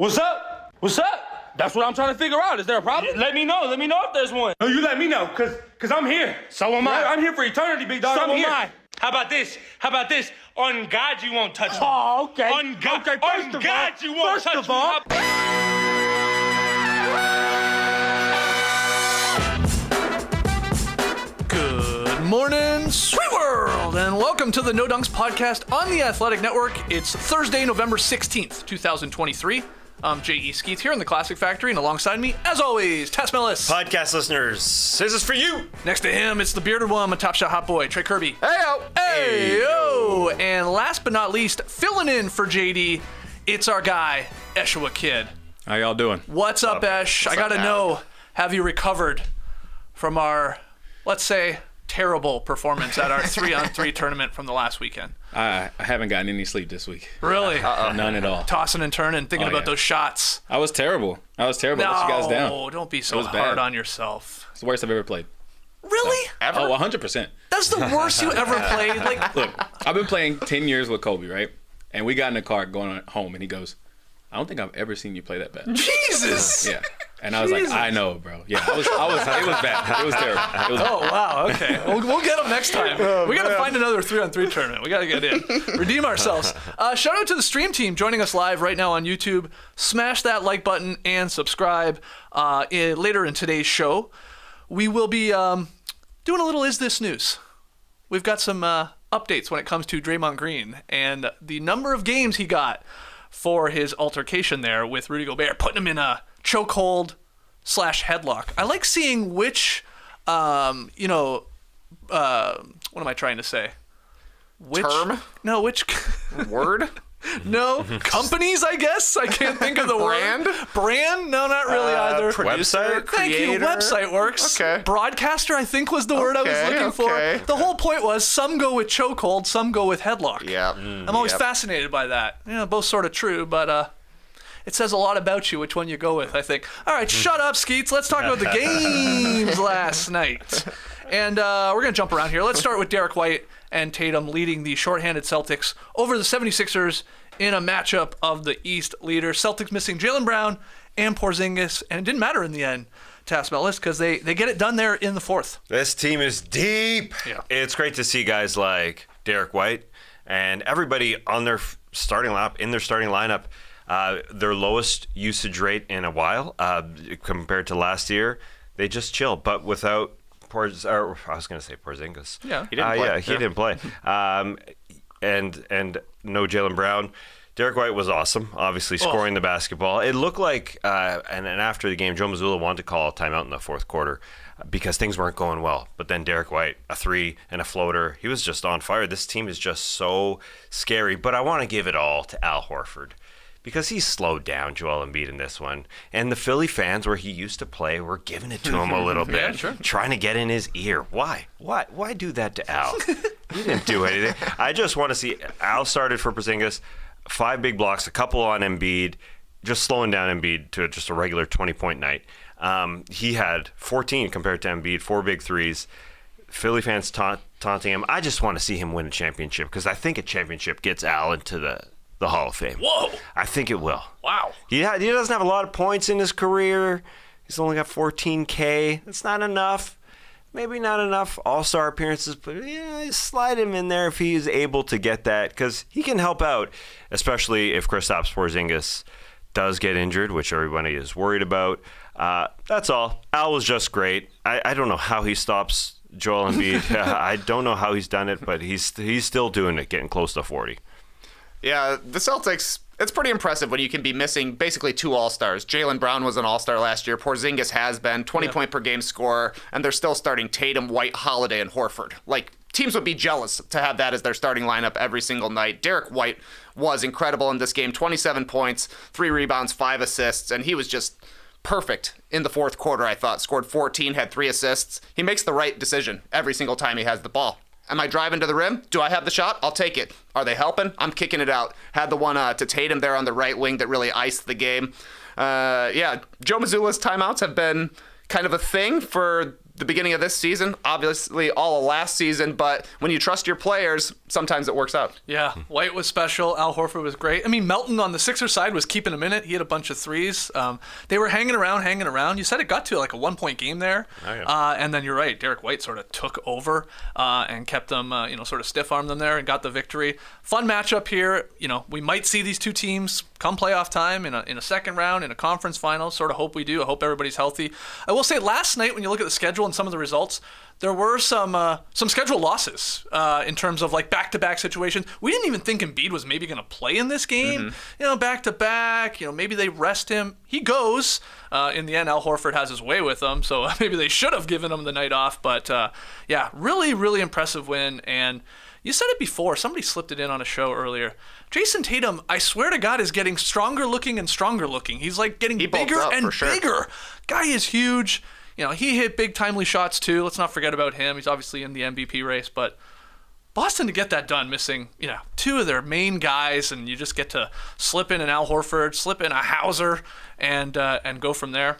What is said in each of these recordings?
What's up? What's up? That's what I'm trying to figure out. Is there a problem? Let me know. Let me know if there's one. No, you let me know, cause I'm here. So am I. I'm here for eternity, big dog. So am I. How about this? On God, you won't touch me. Oh, okay. On God, you won't touch me. Good morning, sweet world, and welcome to the No Dunks podcast on the Athletic Network. It's Thursday, November 16th, 2023. I'm J.E. Skeets here in the Classic Factory, and alongside me, as always, Tess Mellis. Podcast listeners, this is for you. Next to him, it's the bearded one, my top shot hot boy, Trey Kirby. Hey-o. Hey-o. And last but not least, filling in for JD, it's our guy, Eshua Kid. How y'all doing? What's up, Esh? I gotta know, have you recovered from our, let's say, terrible performance at our 3-on-3 tournament from the last weekend? I haven't gotten any sleep this week. Really? None at all. Tossing and turning, thinking about those shots. I was terrible. I let you guys down. No, don't be so hard on yourself. It's the worst I've ever played. Really? Ever? Oh, 100%. That's the worst you ever played? Look, I've been playing 10 years with Kobe, right? And we got in the car going home, and he goes, I don't think I've ever seen you play that bad. Jesus! Yeah. And I was like, I know, bro. Yeah, it was bad. It was terrible. Wow, okay. We'll get them next time. We got to find another 3-on-3 tournament. We got to get in. Redeem ourselves. Shout out to the stream team joining us live right now on YouTube. Smash that like button and subscribe. Later in today's show, we will be doing a little Is This News. We've got some updates when it comes to Draymond Green and the number of games he got for his altercation there with Rudy Gobert, putting him in a chokehold / headlock. I like seeing which, what am I trying to say? Term? No, which... Word? No, companies, I guess. I can't think of the Brand? word. Brand? No, not really either. Producer? Thank you. Website works. Okay. Broadcaster, I think, was the word I was looking for. The whole point was some go with chokehold, some go with headlock. Yeah. I'm always fascinated by that. Both sort of true, but it says a lot about you which one you go with, I think. All right, shut up, Skeets. Let's talk about the games last night. And we're going to jump around here. Let's start with Derrick White and Tatum leading the shorthanded Celtics over the 76ers in a matchup of the East leaders. Celtics missing Jaylen Brown and Porzingis, and it didn't matter in the end, Tass Mellis, because they get it done there in the fourth. This team is deep. Yeah. It's great to see guys like Derrick White and everybody on their starting lineup, their lowest usage rate in a while compared to last year. They just chill, but without Porzingis. Yeah, he didn't play. He didn't play. And no Jaylen Brown. Derrick White was awesome, obviously scoring the basketball. It looked like, and after the game, Joe Mazzulla wanted to call a timeout in the fourth quarter because things weren't going well. But then Derrick White, a three and a floater, he was just on fire. This team is just so scary. But I want to give it all to Al Horford, because he slowed down Joel Embiid in this one. And the Philly fans, where he used to play, were giving it to him a little bit, Yeah, sure. trying to get in his ear. Why do that to Al? He didn't do anything. I just want to see Al started for Porzingis, 5 big blocks, a couple on Embiid, just slowing down Embiid to just a regular 20-point night. He had 14 compared to Embiid, 4 big threes. Philly fans taunting him. I just want to see him win a championship, because I think a championship gets Al into the Hall of Fame. Whoa. I think it will. Wow. He doesn't have a lot of points in his career. He's only got 14K. That's not enough. Maybe not enough All-Star appearances, but slide him in there if he's able to get that, because he can help out, especially if Kristaps Porzingis does get injured, which everybody is worried about. That's all. Al was just great. I don't know how he stops Joel Embiid. I don't know how he's done it, but he's still doing it, getting close to 40. Yeah, the Celtics, it's pretty impressive when you can be missing basically 2 All-Stars. Jaylen Brown was an All-Star last year. Porzingis has been 20-point-per-game scorer, and they're still starting Tatum, White, Holiday, and Horford. Teams would be jealous to have that as their starting lineup every single night. Derrick White was incredible in this game. 27 points, 3 rebounds, 5 assists, and he was just perfect in the fourth quarter, I thought. Scored 14, had 3 assists. He makes the right decision every single time he has the ball. Am I driving to the rim? Do I have the shot? I'll take it. Are they helping? I'm kicking it out. Had the one to Tatum there on the right wing that really iced the game. Joe Mazzulla's timeouts have been kind of a thing for the beginning of this season, obviously all of last season, but when you trust your players, sometimes it works out. Yeah, White was special. Al Horford was great. I mean, Melton on the Sixers side was keeping him in it. He had a bunch of threes. They were hanging around. You said it got to like a 1-point game there. Oh, yeah. And then you're right. Derrick White sort of took over and kept them, sort of stiff-armed them there and got the victory. Fun matchup here. We might see these two teams come playoff time in a second round, in a conference final. Sort of hope we do. I hope everybody's healthy. I will say last night when you look at the schedule and some of the results, there were some schedule losses in terms of like back-to-back situations. We didn't even think Embiid was maybe going to play in this game. Back-to-back. Maybe they rest him. He goes. In the end, Al Horford has his way with them, so maybe they should have given him the night off. But yeah, really, really impressive win. And you said it before. Somebody slipped it in on a show earlier. Jason Tatum, I swear to God, is getting stronger looking and stronger looking. He's like getting bigger and bigger. Guy is huge. He hit big timely shots too. Let's not forget about him. He's obviously in the MVP race, but Boston to get that done, missing two of their main guys, and you just get to slip in an Al Horford, slip in a Hauser, and go from there.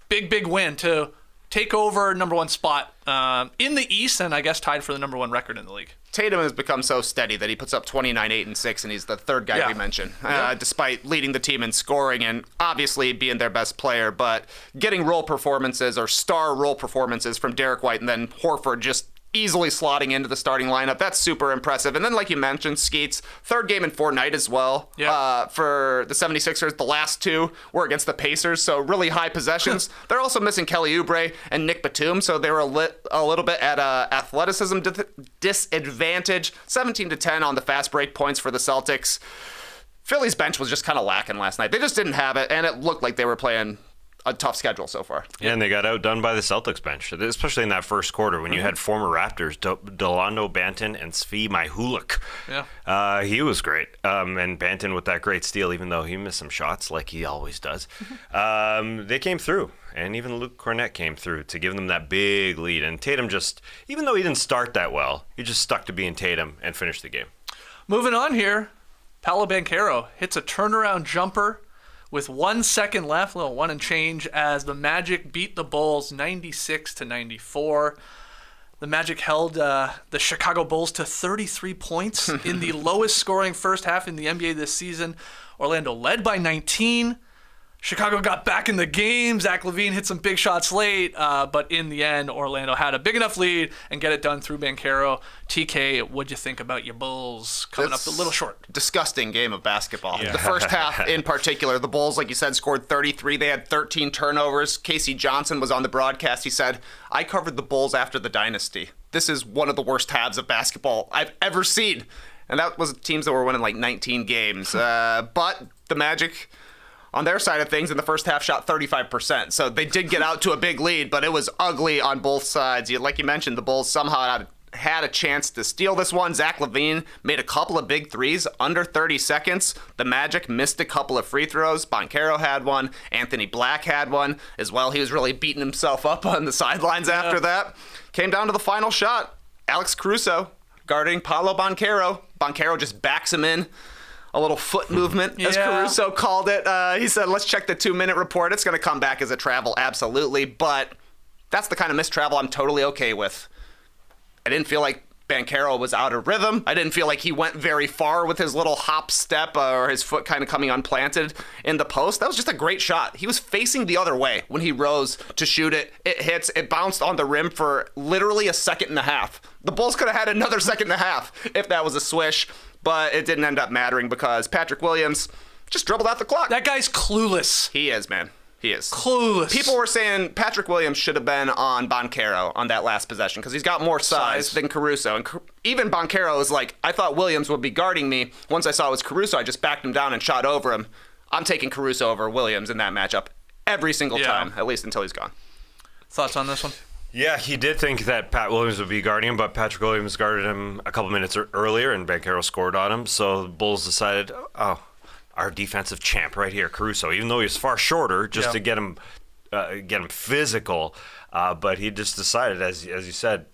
Big win to take over number one spot in the East, and I guess tied for the number one record in the league. Tatum has become so steady that he puts up 29, 8, and 6, and he's the third guy we mentioned, despite leading the team in scoring and obviously being their best player. But getting role performances or star role performances from Derrick White and then Horford just easily slotting into the starting lineup. That's super impressive. And then, like you mentioned, Skeets, third game in 4 night as well for the 76ers. The last 2 were against the Pacers, so really high possessions. They're also missing Kelly Oubre and Nick Batum, so they were a little bit at athleticism disadvantage. 17-10 on the fast break points for the Celtics. Philly's bench was just kind of lacking last night. They just didn't have it, and it looked like they were playing a tough schedule so far. Yeah, and they got outdone by the Celtics bench, especially in that first quarter when you had former Raptors, Delano Banton and Svi Mykhailiuk. Yeah. He was great. And Banton with that great steal, even though he missed some shots like he always does. They came through. And even Luke Cornett came through to give them that big lead. And Tatum just, even though he didn't start that well, he just stuck to being Tatum and finished the game. Moving on here, Paolo Banchero hits a turnaround jumper with 1 second left, a little 1 and change, as the Magic beat the Bulls 96-94. The Magic held the Chicago Bulls to 33 points in the lowest scoring first half in the NBA this season. Orlando led by 19. Chicago got back in the game. Zach LaVine hit some big shots late, but in the end, Orlando had a big enough lead and get it done through Banchero. TK, what'd you think about your Bulls coming up a little short? Disgusting game of basketball. Yeah. The first half in particular, the Bulls, like you said, scored 33. They had 13 turnovers. Casey Johnson was on the broadcast. He said, I covered the Bulls after the dynasty. This is one of the worst halves of basketball I've ever seen. And that was teams that were winning like 19 games. But the Magic, on their side of things, in the first half, shot 35%. So they did get out to a big lead, but it was ugly on both sides. Like you mentioned, the Bulls somehow had a chance to steal this one. Zach LaVine made a couple of big threes under 30 seconds. The Magic missed a couple of free throws. Banchero had one. Anthony Black had one as well. He was really beating himself up on the sidelines after that. Came down to the final shot. Alex Caruso guarding Paolo Banchero. Banchero just backs him in. A little foot movement, as Caruso called it. He said, let's check the 2-minute report. It's going to come back as a travel, absolutely. But that's the kind of missed travel I'm totally okay with. I didn't feel like Banchero was out of rhythm. I didn't feel like he went very far with his little hop step or his foot kind of coming unplanted in the post. That was just a great shot. He was facing the other way when he rose to shoot it. It hits. It bounced on the rim for literally a second and a half. The Bulls could have had another second and a half if that was a swish. But it didn't end up mattering because Patrick Williams just dribbled out the clock. That guy's clueless. He is, man. He is. Clueless. People were saying Patrick Williams should have been on Banchero on that last possession because he's got more size than Caruso. And even Banchero is like, I thought Williams would be guarding me. Once I saw it was Caruso, I just backed him down and shot over him. I'm taking Caruso over Williams in that matchup every single time, at least until he's gone. Thoughts on this one? Yeah, he did think that Pat Williams would be guarding him, but Patrick Williams guarded him a couple minutes earlier, and Banchero scored on him. So the Bulls decided, our defensive champ right here, Caruso, even though he was far shorter, just to get him physical. But he just decided, as you said,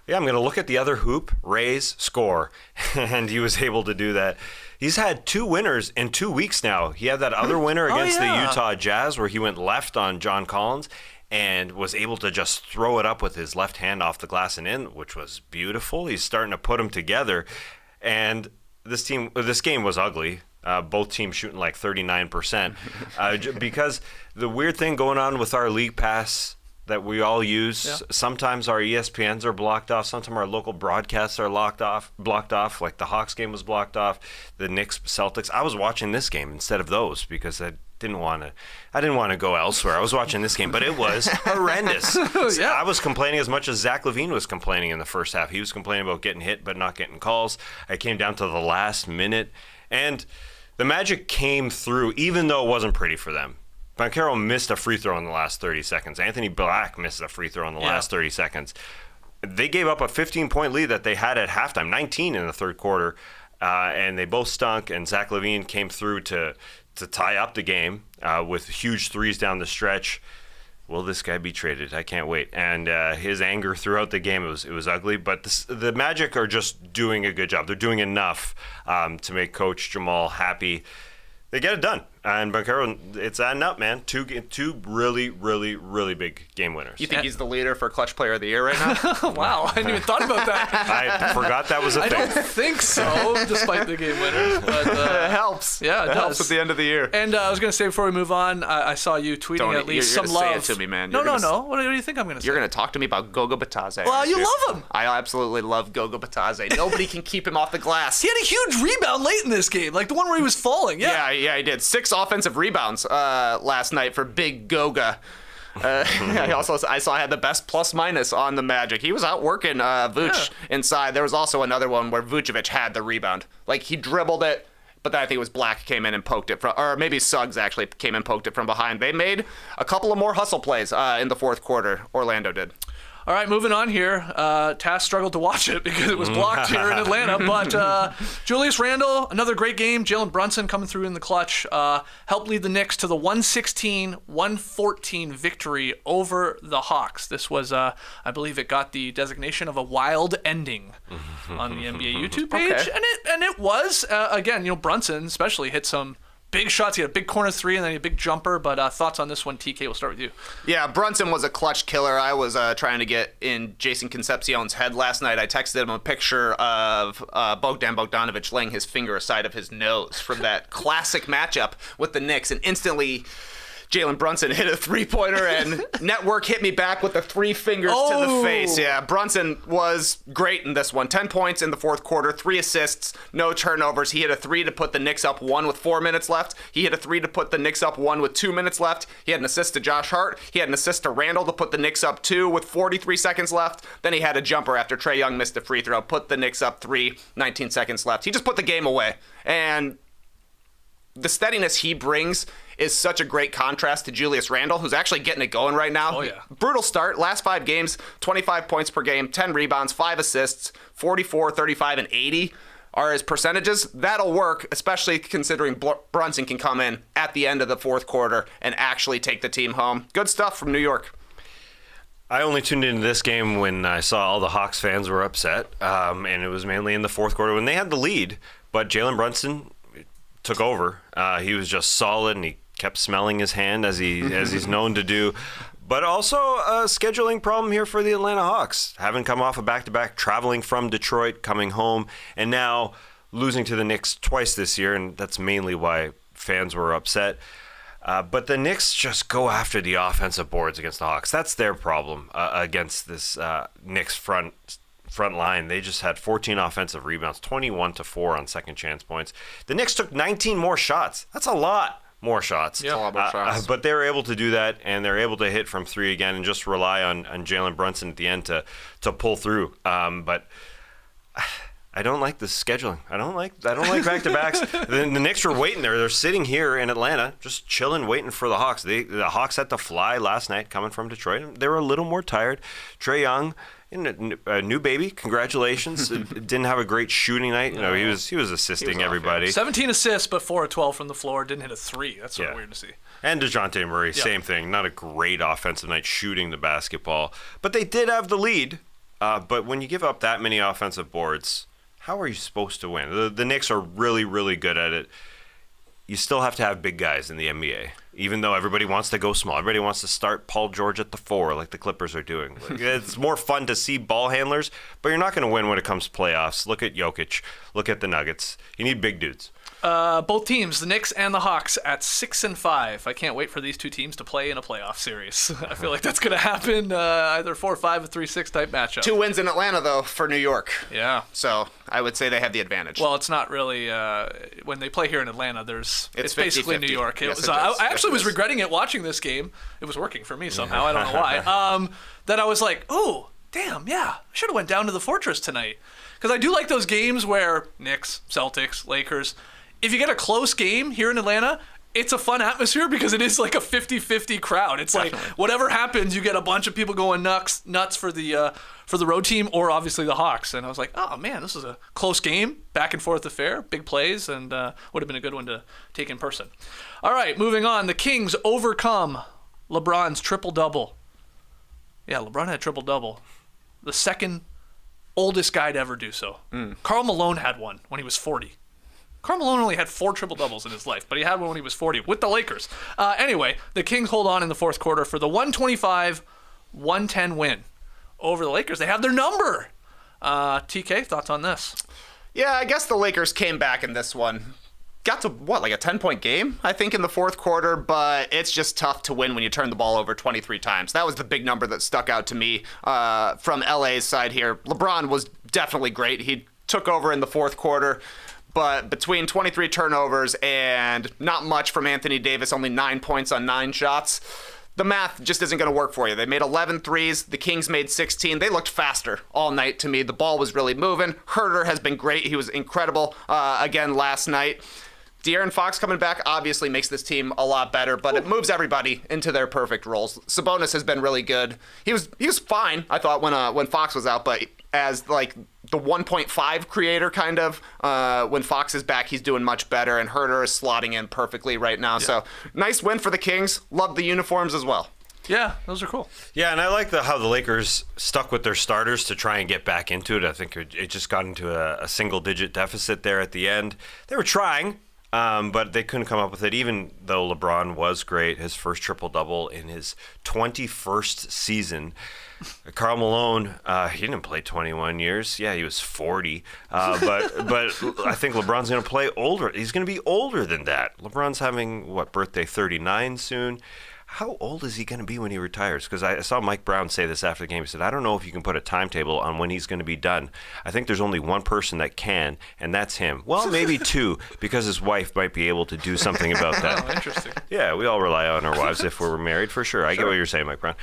I'm going to look at the other hoop, raise, score. And he was able to do that. He's had 2 winners in 2 weeks now. He had that other winner against the Utah Jazz where he went left on John Collins. and was able to just throw it up with his left hand off the glass and in, which was beautiful. He's starting to put them together. And this game was ugly. Both teams shooting like 39%. Because the weird thing going on with our League Pass that we all use, sometimes our ESPNs are blocked off, sometimes our local broadcasts are blocked off, like the Hawks game was blocked off, the Knicks, Celtics. I was watching this game instead of those because I didn't want to go elsewhere. I was watching this game, but it was horrendous. I was complaining as much as Zach LaVine was complaining in the first half. He was complaining about getting hit but not getting calls. I came down to the last minute, and the Magic came through, even though it wasn't pretty for them. Banchero missed a free throw in the last 30 seconds. Anthony Black missed a free throw in the last 30 seconds. They gave up a 15-point lead that they had at halftime, 19 in the third quarter, and they both stunk, and Zach LaVine came through to tie up the game with huge threes down the stretch. Will this guy be traded? I can't wait. And his anger throughout the game, it was ugly. But the Magic are just doing a good job. They're doing enough to make Coach Jamal happy. They get it done. And Banchero, it's adding up, man. Two really, really, really big game winners. You think he's the leader for Clutch Player of the Year right now? Wow, I hadn't even thought about that. I forgot that was a thing. I don't think so, despite the game winners. But, it helps. Yeah, it helps at the end of the year. And I was going to say before we move on, I saw you tweeting at least some love. Say it to me, man. No. What do you think I'm going to say? You're going to talk to me about Goga Batadze. Well, you love him. I absolutely love Goga Batadze. Nobody can keep him off the glass. He had a huge rebound late in this game, like the one where he was falling. Yeah, he did. 6 offensive rebounds last night for Big Goga. I saw I had the best plus-minus on the Magic. He was out working Vooch inside. There was also another one where Vucevic had the rebound. Like, he dribbled it, but then I think it was Black came in and poked it from, or maybe Suggs actually came and poked it from behind. They made a couple of more hustle plays in the fourth quarter. Orlando did. All right, moving on here. Tass struggled to watch it because it was blocked here in Atlanta. But Julius Randle, another great game. Jalen Brunson coming through in the clutch. Helped lead the Knicks to the 116-114 victory over the Hawks. This was, I believe it got the designation of a wild ending on the NBA YouTube page. Okay. And it was, again, Brunson especially hit some big shots. He had a big corner three and then a big jumper. But thoughts on this one, TK? We'll start with you. Yeah, Brunson was a clutch killer. I was trying to get in Jason Concepcion's head last night. I texted him a picture of Bogdan Bogdanovic laying his finger aside of his nose from that classic matchup with the Knicks, and instantly Jalen Brunson hit a three-pointer, and Network hit me back with the 3 fingers to the face. Yeah, Brunson was great in this one. 10 points in the fourth quarter, 3 assists, no turnovers. He hit a 3 to put the Knicks up 1 with 4 minutes left. He hit a 3 to put the Knicks up 1 with 2 minutes left. He had an assist to Josh Hart. He had an assist to Randall to put the Knicks up 2 with 43 seconds left. Then he had a jumper after Trae Young missed a free throw, put the Knicks up 3, 19 seconds left. He just put the game away. And the steadiness he brings is such a great contrast to Julius Randle, who's actually getting it going right now. Oh, yeah. Brutal start. Last 5 games, 25 points per game, 10 rebounds, 5 assists, 44, 35, and 80 are his percentages. That'll work, especially considering Brunson can come in at the end of the fourth quarter and actually take the team home. Good stuff from New York. I only tuned into this game when I saw all the Hawks fans were upset, and it was mainly in the fourth quarter when they had the lead. But Jalen Brunson took over. He was just solid, and he kept smelling his hand as he's known to do. But also a scheduling problem here for the Atlanta Hawks. Having come off a back-to-back, traveling from Detroit, coming home, and now losing to the Knicks twice this year, and that's mainly why fans were upset. But the Knicks just go after the offensive boards against the Hawks. That's their problem against this Knicks front line. They just had 14 offensive rebounds, 21-4 on second chance points. The Knicks took 19 more shots. That's a lot more shots. Yeah, a lot more shots. But they were able to do that, and they're able to hit from 3 again and just rely on Jalen Brunson at the end to pull through. But I don't like the scheduling. I don't like back-to-backs. The Knicks were waiting there. They're sitting here in Atlanta, just chilling, waiting for the Hawks. The Hawks had to fly last night, coming from Detroit. They were a little more tired. Trae Young, a new baby. Congratulations. Didn't have a great shooting night. He was assisting everybody. 17 assists, but 4 of 12 from the floor. Didn't hit a 3. That's sort of weird to see. And DeJounte Murray, same thing. Not a great offensive night shooting the basketball. But they did have the lead. But when you give up that many offensive boards, how are you supposed to win? The Knicks are really, really good at it. You still have to have big guys in the NBA. even though everybody wants to go small. Everybody wants to start Paul George at the 4 like the Clippers are doing. Like, it's more fun to see ball handlers, but you're not going to win when it comes to playoffs. Look at Jokic. Look at the Nuggets. You need big dudes. Both teams, the Knicks and the Hawks, at 6-5. I can't wait for these two teams to play in a playoff series. I feel like that's going to happen, either 4-5 or 3-6 type matchup. 2 wins in Atlanta, though, for New York. Yeah. So I would say they have the advantage. Well, it's not really when they play here in Atlanta. It's basically 50-50. New York. Yes, I actually was regretting it watching this game. It was working for me somehow. I don't know why. That I was like, oh, damn, yeah, I should have went down to the Fortress tonight, because I do like those games where Knicks, Celtics, Lakers. If you get a close game here in Atlanta, it's a fun atmosphere because it is like a 50-50 crowd. It's Definitely. Like whatever happens, you get a bunch of people going nuts for the road team, or obviously the Hawks. And I was like, oh man, this is a close game, back and forth affair, big plays, and would have been a good one to take in person. All right, moving on. The Kings overcome LeBron's triple-double. Yeah, LeBron had triple-double. The second oldest guy to ever do so. Karl Malone had one when he was 40. Karl Malone only had 4 triple-doubles in his life, but he had one when he was 40 with the Lakers. Anyway, the Kings hold on in the fourth quarter for the 125-110 win over the Lakers. They have their number. TK, thoughts on this? Yeah, I guess the Lakers came back in this one. Got to, like a 10-point game, I think, in the fourth quarter, but it's just tough to win when you turn the ball over 23 times. That was the big number that stuck out to me from LA's side here. LeBron was definitely great. He took over in the fourth quarter. But between 23 turnovers and not much from Anthony Davis, only 9 points on 9 shots, the math just isn't going to work for you. They made 11 threes. The Kings made 16. They looked faster all night to me. The ball was really moving. Huerter has been great. He was incredible again last night. De'Aaron Fox coming back obviously makes this team a lot better, but it moves everybody into their perfect roles. Sabonis has been really good. He was fine, I thought, when Fox was out, but as like the 1.5 creator kind of, when Fox is back, he's doing much better, and Huerter is slotting in perfectly right now. Yeah. So nice win for the Kings. Love the uniforms as well. Yeah, those are cool. Yeah, and I like how the Lakers stuck with their starters to try and get back into it. I think it just got into a single-digit deficit there at the end. They were trying. But they couldn't come up with it, even though LeBron was great, his first triple-double in his 21st season. Karl Malone, he didn't play 21 years. Yeah, he was 40. But I think LeBron's going to play older. He's going to be older than that. LeBron's having, birthday 39 soon. How old is he going to be when he retires? Because I saw Mike Brown say this after the game. He said, I don't know if you can put a timetable on when he's going to be done. I think there's only one person that can, and that's him. Well, maybe 2, because his wife might be able to do something about that. Oh, interesting. Yeah, we all rely on our wives if we're married, for sure. I get what you're saying, Mike Brown.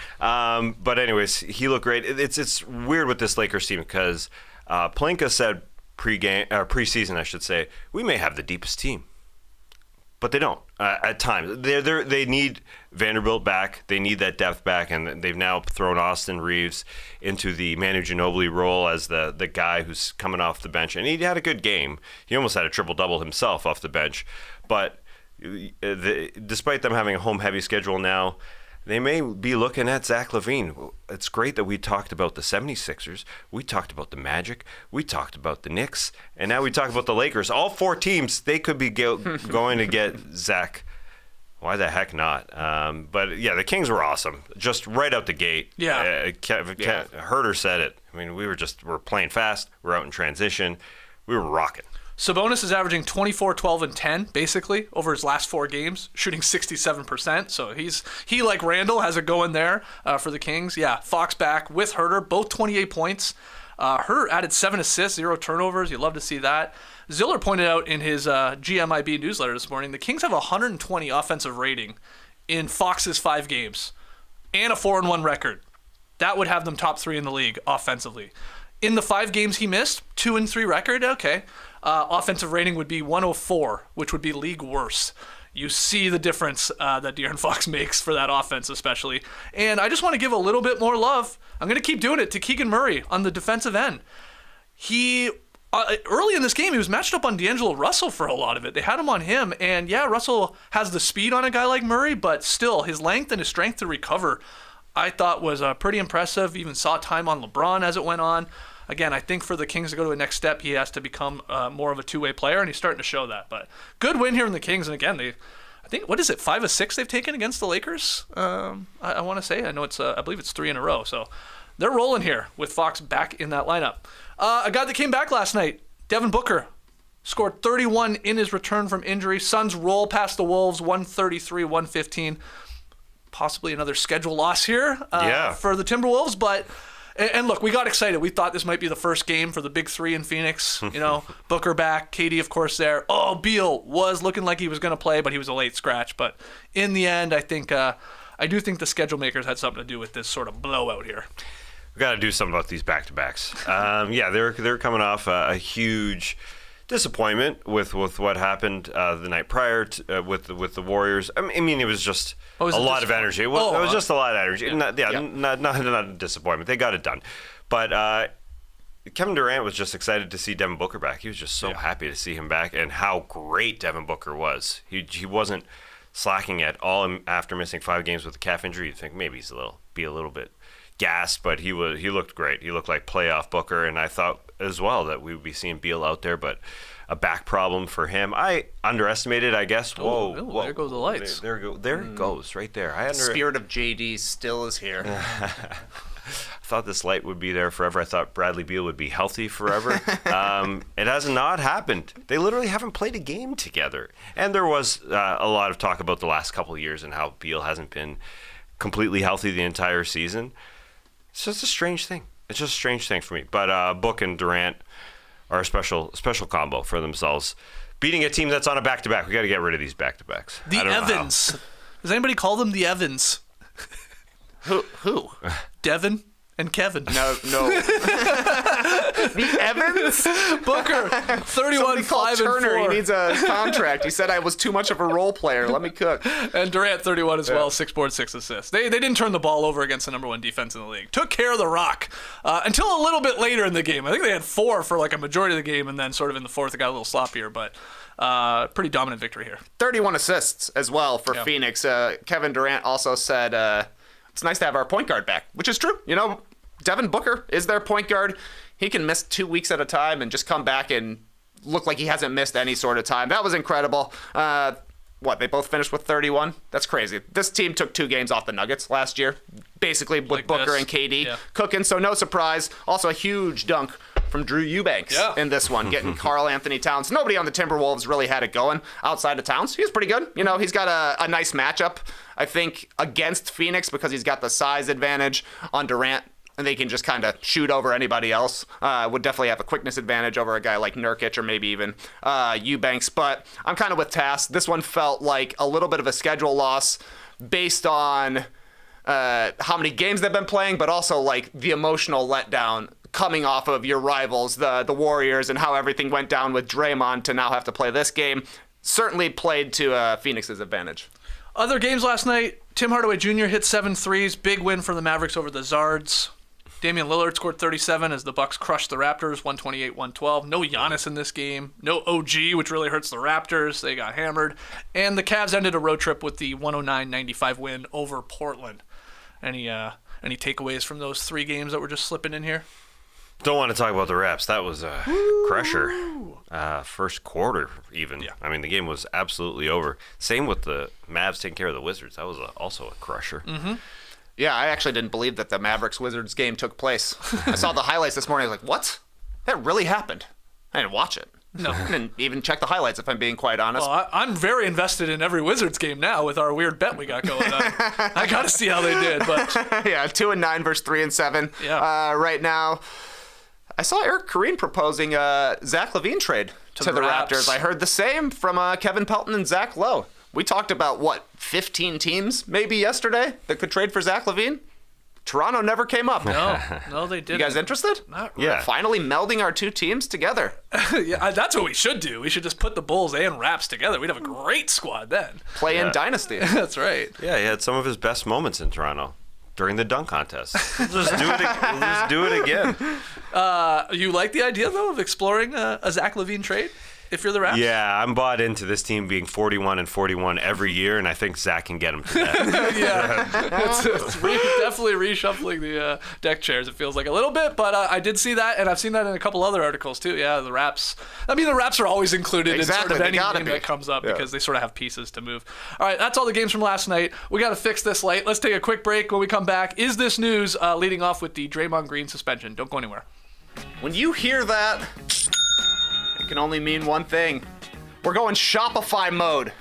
But anyways, he looked great. It's weird with this Lakers team because Plinka said preseason, I should say, we may have the deepest team. But they don't at times. They need Vanderbilt back. They need that depth back, and they've now thrown Austin Reeves into the Manu Ginobili role as the guy who's coming off the bench. And he had a good game. He almost had a triple-double himself off the bench. But despite them having a home-heavy schedule now, they may be looking at Zach LaVine. It's great that we talked about the 76ers. We talked about the Magic. We talked about the Knicks. And now we talk about the Lakers. All 4 teams, they could be going to get Zach. Why the heck not? But, yeah, the Kings were awesome. Just right out the gate. Yeah. Huerter said it. I mean, we're playing fast. We're out in transition. We were rocking. Sabonis is averaging 24, 12, and 10, basically, over his last 4 games, shooting 67%. So he like Randall, has it going there for the Kings. Yeah, Fox back with Huerter, both 28 points. Huerter added 7 assists, 0 turnovers. You love to see that. Ziller pointed out in his GMIB newsletter this morning, the Kings have a 120 offensive rating in Fox's 5 games and a 4-1 record. That would have them top 3 in the league offensively. In the 5 games he missed, 2-3 record, okay. Offensive rating would be 104, which would be league worst. You see the difference that De'Aaron Fox makes for that offense especially. And I just want to give a little bit more love. I'm going to keep doing it to Keegan Murray on the defensive end. He, early in this game, he was matched up on D'Angelo Russell for a lot of it. They had him on him. And yeah, Russell has the speed on a guy like Murray, but still his length and his strength to recover, I thought was pretty impressive. Even saw time on LeBron as it went on. Again, I think for the Kings to go to a next step, he has to become more of a two-way player, and he's starting to show that. But good win here in the Kings, and again, I think, what is it, 5 of 6 they've taken against the Lakers? I want to say. I know I believe it's 3 in a row. So they're rolling here with Fox back in that lineup. A guy that came back last night, Devin Booker, scored 31 in his return from injury. Suns roll past the Wolves, 133-115. Possibly another schedule loss here for the Timberwolves, but. And look, we got excited. We thought this might be the first game for the big three in Phoenix. Booker back, KD, of course, there. Oh, Beal was looking like he was going to play, but he was a late scratch. But in the end, I do think the schedule makers had something to do with this sort of blowout here. We got to do something about these back-to-backs. They're coming off a huge disappointment with what happened the night prior with the Warriors. I mean, it was just a lot of energy. It was just a lot of energy. Not a disappointment. They got it done. But Kevin Durant was just excited to see Devin Booker back. He was just so happy to see him back, and how great Devin Booker was. He wasn't slacking at all after missing 5 games with a calf injury. You'd think maybe he's a little bit gassed, but he looked great. He looked like playoff Booker, and I thought as well that we would be seeing Beal out there, but a back problem for him. I underestimated, I guess. Whoa, there go the lights. There it goes, right there. Spirit of JD still is here. I thought this light would be there forever. I thought Bradley Beal would be healthy forever. It has not happened. They literally haven't played a game together. And there was a lot of talk about the last couple of years and how Beal hasn't been completely healthy the entire season. It's just a strange thing. It's just a strange thing for me. But Book and Durant are a special combo for themselves. Beating a team that's on a back-to-back. We got to get rid of these back-to-backs. The Evans. Does anybody call them the Evans? Who? Devin and Kevin. No. The Evans? Booker, 31, 5 Turner. and 4. He needs a contract. He said I was too much of a role player. Let me cook. And Durant, 31 as well, 6 boards, 6 assists. They didn't turn the ball over against the number 1 defense in the league. Took care of the rock until a little bit later in the game. I think they had 4 for like a majority of the game, and then sort of in the fourth it got a little sloppier, but pretty dominant victory here. 31 assists as well for Phoenix. Kevin Durant also said it's nice to have our point guard back, which is true. Devin Booker is their point guard. He can miss 2 weeks at a time and just come back and look like he hasn't missed any sort of time. That was incredible. They both finished with 31? That's crazy. This team took 2 games off the Nuggets last year, basically with Booker and KD cooking, so no surprise. Also a huge dunk from Drew Eubanks in this one, getting Karl Anthony Towns. Nobody on the Timberwolves really had it going outside of Towns. He was pretty good. He's got a nice matchup, I think, against Phoenix because he's got the size advantage on Durant. And they can just kind of shoot over anybody else. Would definitely have a quickness advantage over a guy like Nurkic or maybe even Eubanks. But I'm kind of with Tass. This one felt like a little bit of a schedule loss based on how many games they've been playing, but also like the emotional letdown coming off of your rivals, the Warriors, and how everything went down with Draymond to now have to play this game. Certainly played to Phoenix's advantage. Other games last night, Tim Hardaway Jr. hit 7 threes. Big win for the Mavericks over the Zards. Damian Lillard scored 37 as the Bucks crushed the Raptors, 128-112. No Giannis in this game. No OG, which really hurts the Raptors. They got hammered. And the Cavs ended a road trip with the 109-95 win over Portland. Any takeaways from those 3 games that were just slipping in here? Don't want to talk about the Raps. That was a crusher. First quarter, even. Yeah. I mean, the game was absolutely over. Same with the Mavs taking care of the Wizards. That was also a crusher. Mm-hmm. Yeah, I actually didn't believe that the Mavericks-Wizards game took place. I saw the highlights this morning. I was like, what? That really happened. I didn't watch it. No. I didn't even check the highlights, if I'm being quite honest. Well, I'm very invested in every Wizards game now with our weird bet we got going on. I got to see how they did. But yeah, 2-9 versus 3-7 right now. I saw Eric Kareem proposing a Zach LaVine trade to the Raptors. I heard the same from Kevin Pelton and Zach Lowe. We talked about, 15 teams maybe yesterday that could trade for Zach LaVine? Toronto never came up. No, they didn't. You guys interested? Not really. Yeah. Finally melding our 2 teams together. Yeah, that's what we should do. We should just put the Bulls and Raps together. We'd have a great squad then. Play in Dynasty. That's right. Yeah, he had some of his best moments in Toronto during the dunk contest. We'll just do it again. You like the idea, though, of exploring a Zach LaVine trade? if you're the Raps? Yeah, I'm bought into this team being 41-41 every year, and I think Zach can get them to that. It's definitely reshuffling the deck chairs, it feels like a little bit, but I did see that, and I've seen that in a couple other articles too. Yeah, the Raps. I mean, the Raps are always included in sort of any game that comes up because they sort of have pieces to move. All right, that's all the games from last night. We got to fix this late. Let's take a quick break. When we come back, is this news leading off with the Draymond Green suspension? Don't go anywhere. When you hear that, it can only mean one thing. We're going Shopify mode.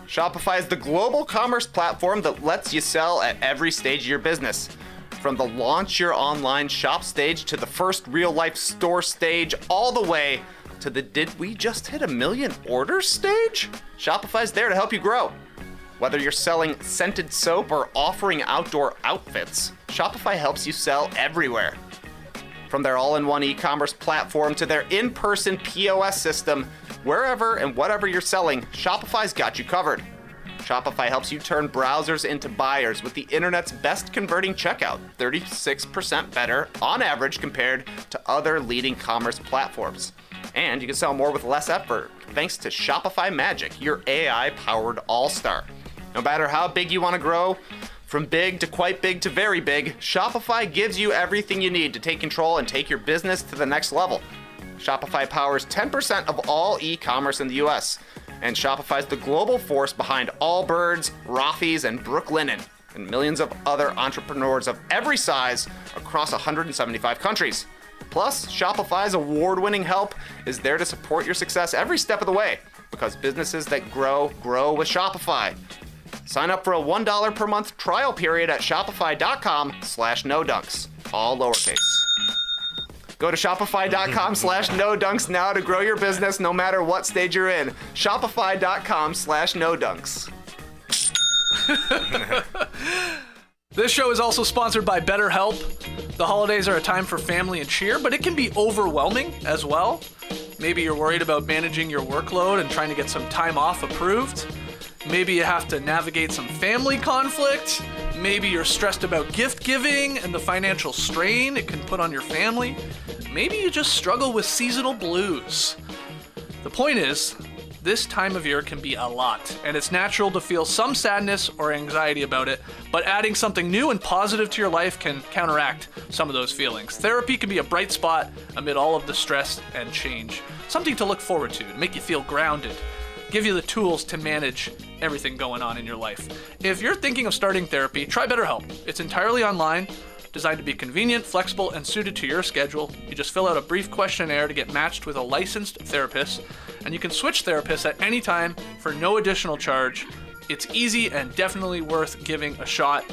Shopify is the global commerce platform that lets you sell at every stage of your business. From the launch your online shop stage to the first real life store stage, all the way to the did we just hit 1 million orders stage? Shopify's there to help you grow. Whether you're selling scented soap or offering outdoor outfits, Shopify helps you sell everywhere. From their all-in-one e-commerce platform to their in-person POS system, wherever and whatever you're selling, Shopify's got you covered. Shopify helps you turn browsers into buyers with the internet's best converting checkout, 36% better on average compared to other leading commerce platforms. And you can sell more with less effort thanks to Shopify Magic, your AI-powered all-star. No matter how big you want to grow, from big to quite big to very big, Shopify gives you everything you need to take control and take your business to the next level. Shopify powers 10% of all e-commerce in the US, and Shopify's the global force behind Allbirds, Rothy's, and Brooklinen, and millions of other entrepreneurs of every size across 175 countries. Plus, Shopify's award-winning help is there to support your success every step of the way, because businesses that grow with Shopify. Sign up for a $1 per month trial period at shopify.com/nodunks, all lowercase. Go to shopify.com/nodunks now to grow your business no matter what stage you're in. Shopify.com/nodunks. This show is also sponsored by BetterHelp. The holidays are a time for family and cheer, but it can be overwhelming as well. Maybe you're worried about managing your workload and trying to get some time off approved. Maybe you have to navigate some family conflict. Maybe you're stressed about gift giving and the financial strain it can put on your family. Maybe you just struggle with seasonal blues. The point is, this time of year can be a lot, and it's natural to feel some sadness or anxiety about it, but adding something new and positive to your life can counteract some of those feelings. Therapy can be a bright spot amid all of the stress and change. Something to look forward to make you feel grounded. Give you the tools to manage everything going on in your life. If you're thinking of starting therapy, try BetterHelp. It's entirely online, designed to be convenient, flexible, and suited to your schedule. You just fill out a brief questionnaire to get matched with a licensed therapist, and you can switch therapists at any time for no additional charge. It's easy and definitely worth giving a shot.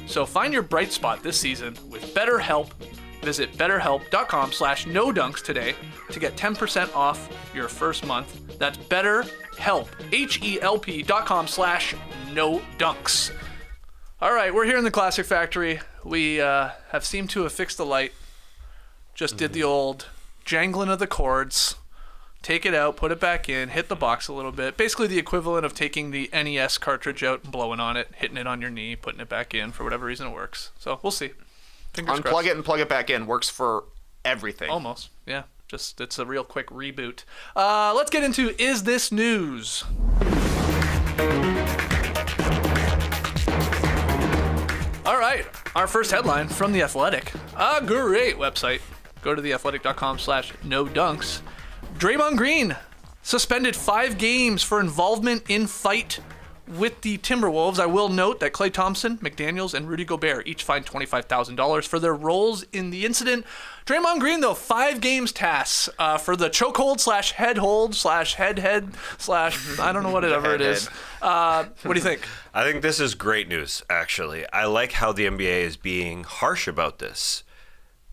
So find your bright spot this season with BetterHelp. Visit betterhelp.com/nodunks today to get 10% off your first month. That's BetterHelp, HELP.com/nodunks. All right, we're here in the Classic Factory. We have seemed to have fixed the light. Just did the old jangling of the cords. Take it out, put it back in, hit the box a little bit. Basically the equivalent of taking the NES cartridge out and blowing on it, hitting it on your knee, putting it back in. For whatever reason, it works. So we'll see. Fingers Unplug crossed. it and plug it back in. Works for everything. Almost, yeah. Just it's a real quick reboot. Let's get into Is This News? All right, our first headline from The Athletic. A great website. Go to theathletic.com/nodunks. Draymond Green suspended 5 games for involvement in fight with the Timberwolves. I will note that Klay Thompson, McDaniels, and Rudy Gobert each fined $25,000 for their roles in the incident. Draymond Green, though, 5 games tasks for the chokehold/headhold/head/, I don't know whatever it is. What do you think? I think this is great news, actually. I like how the NBA is being harsh about this.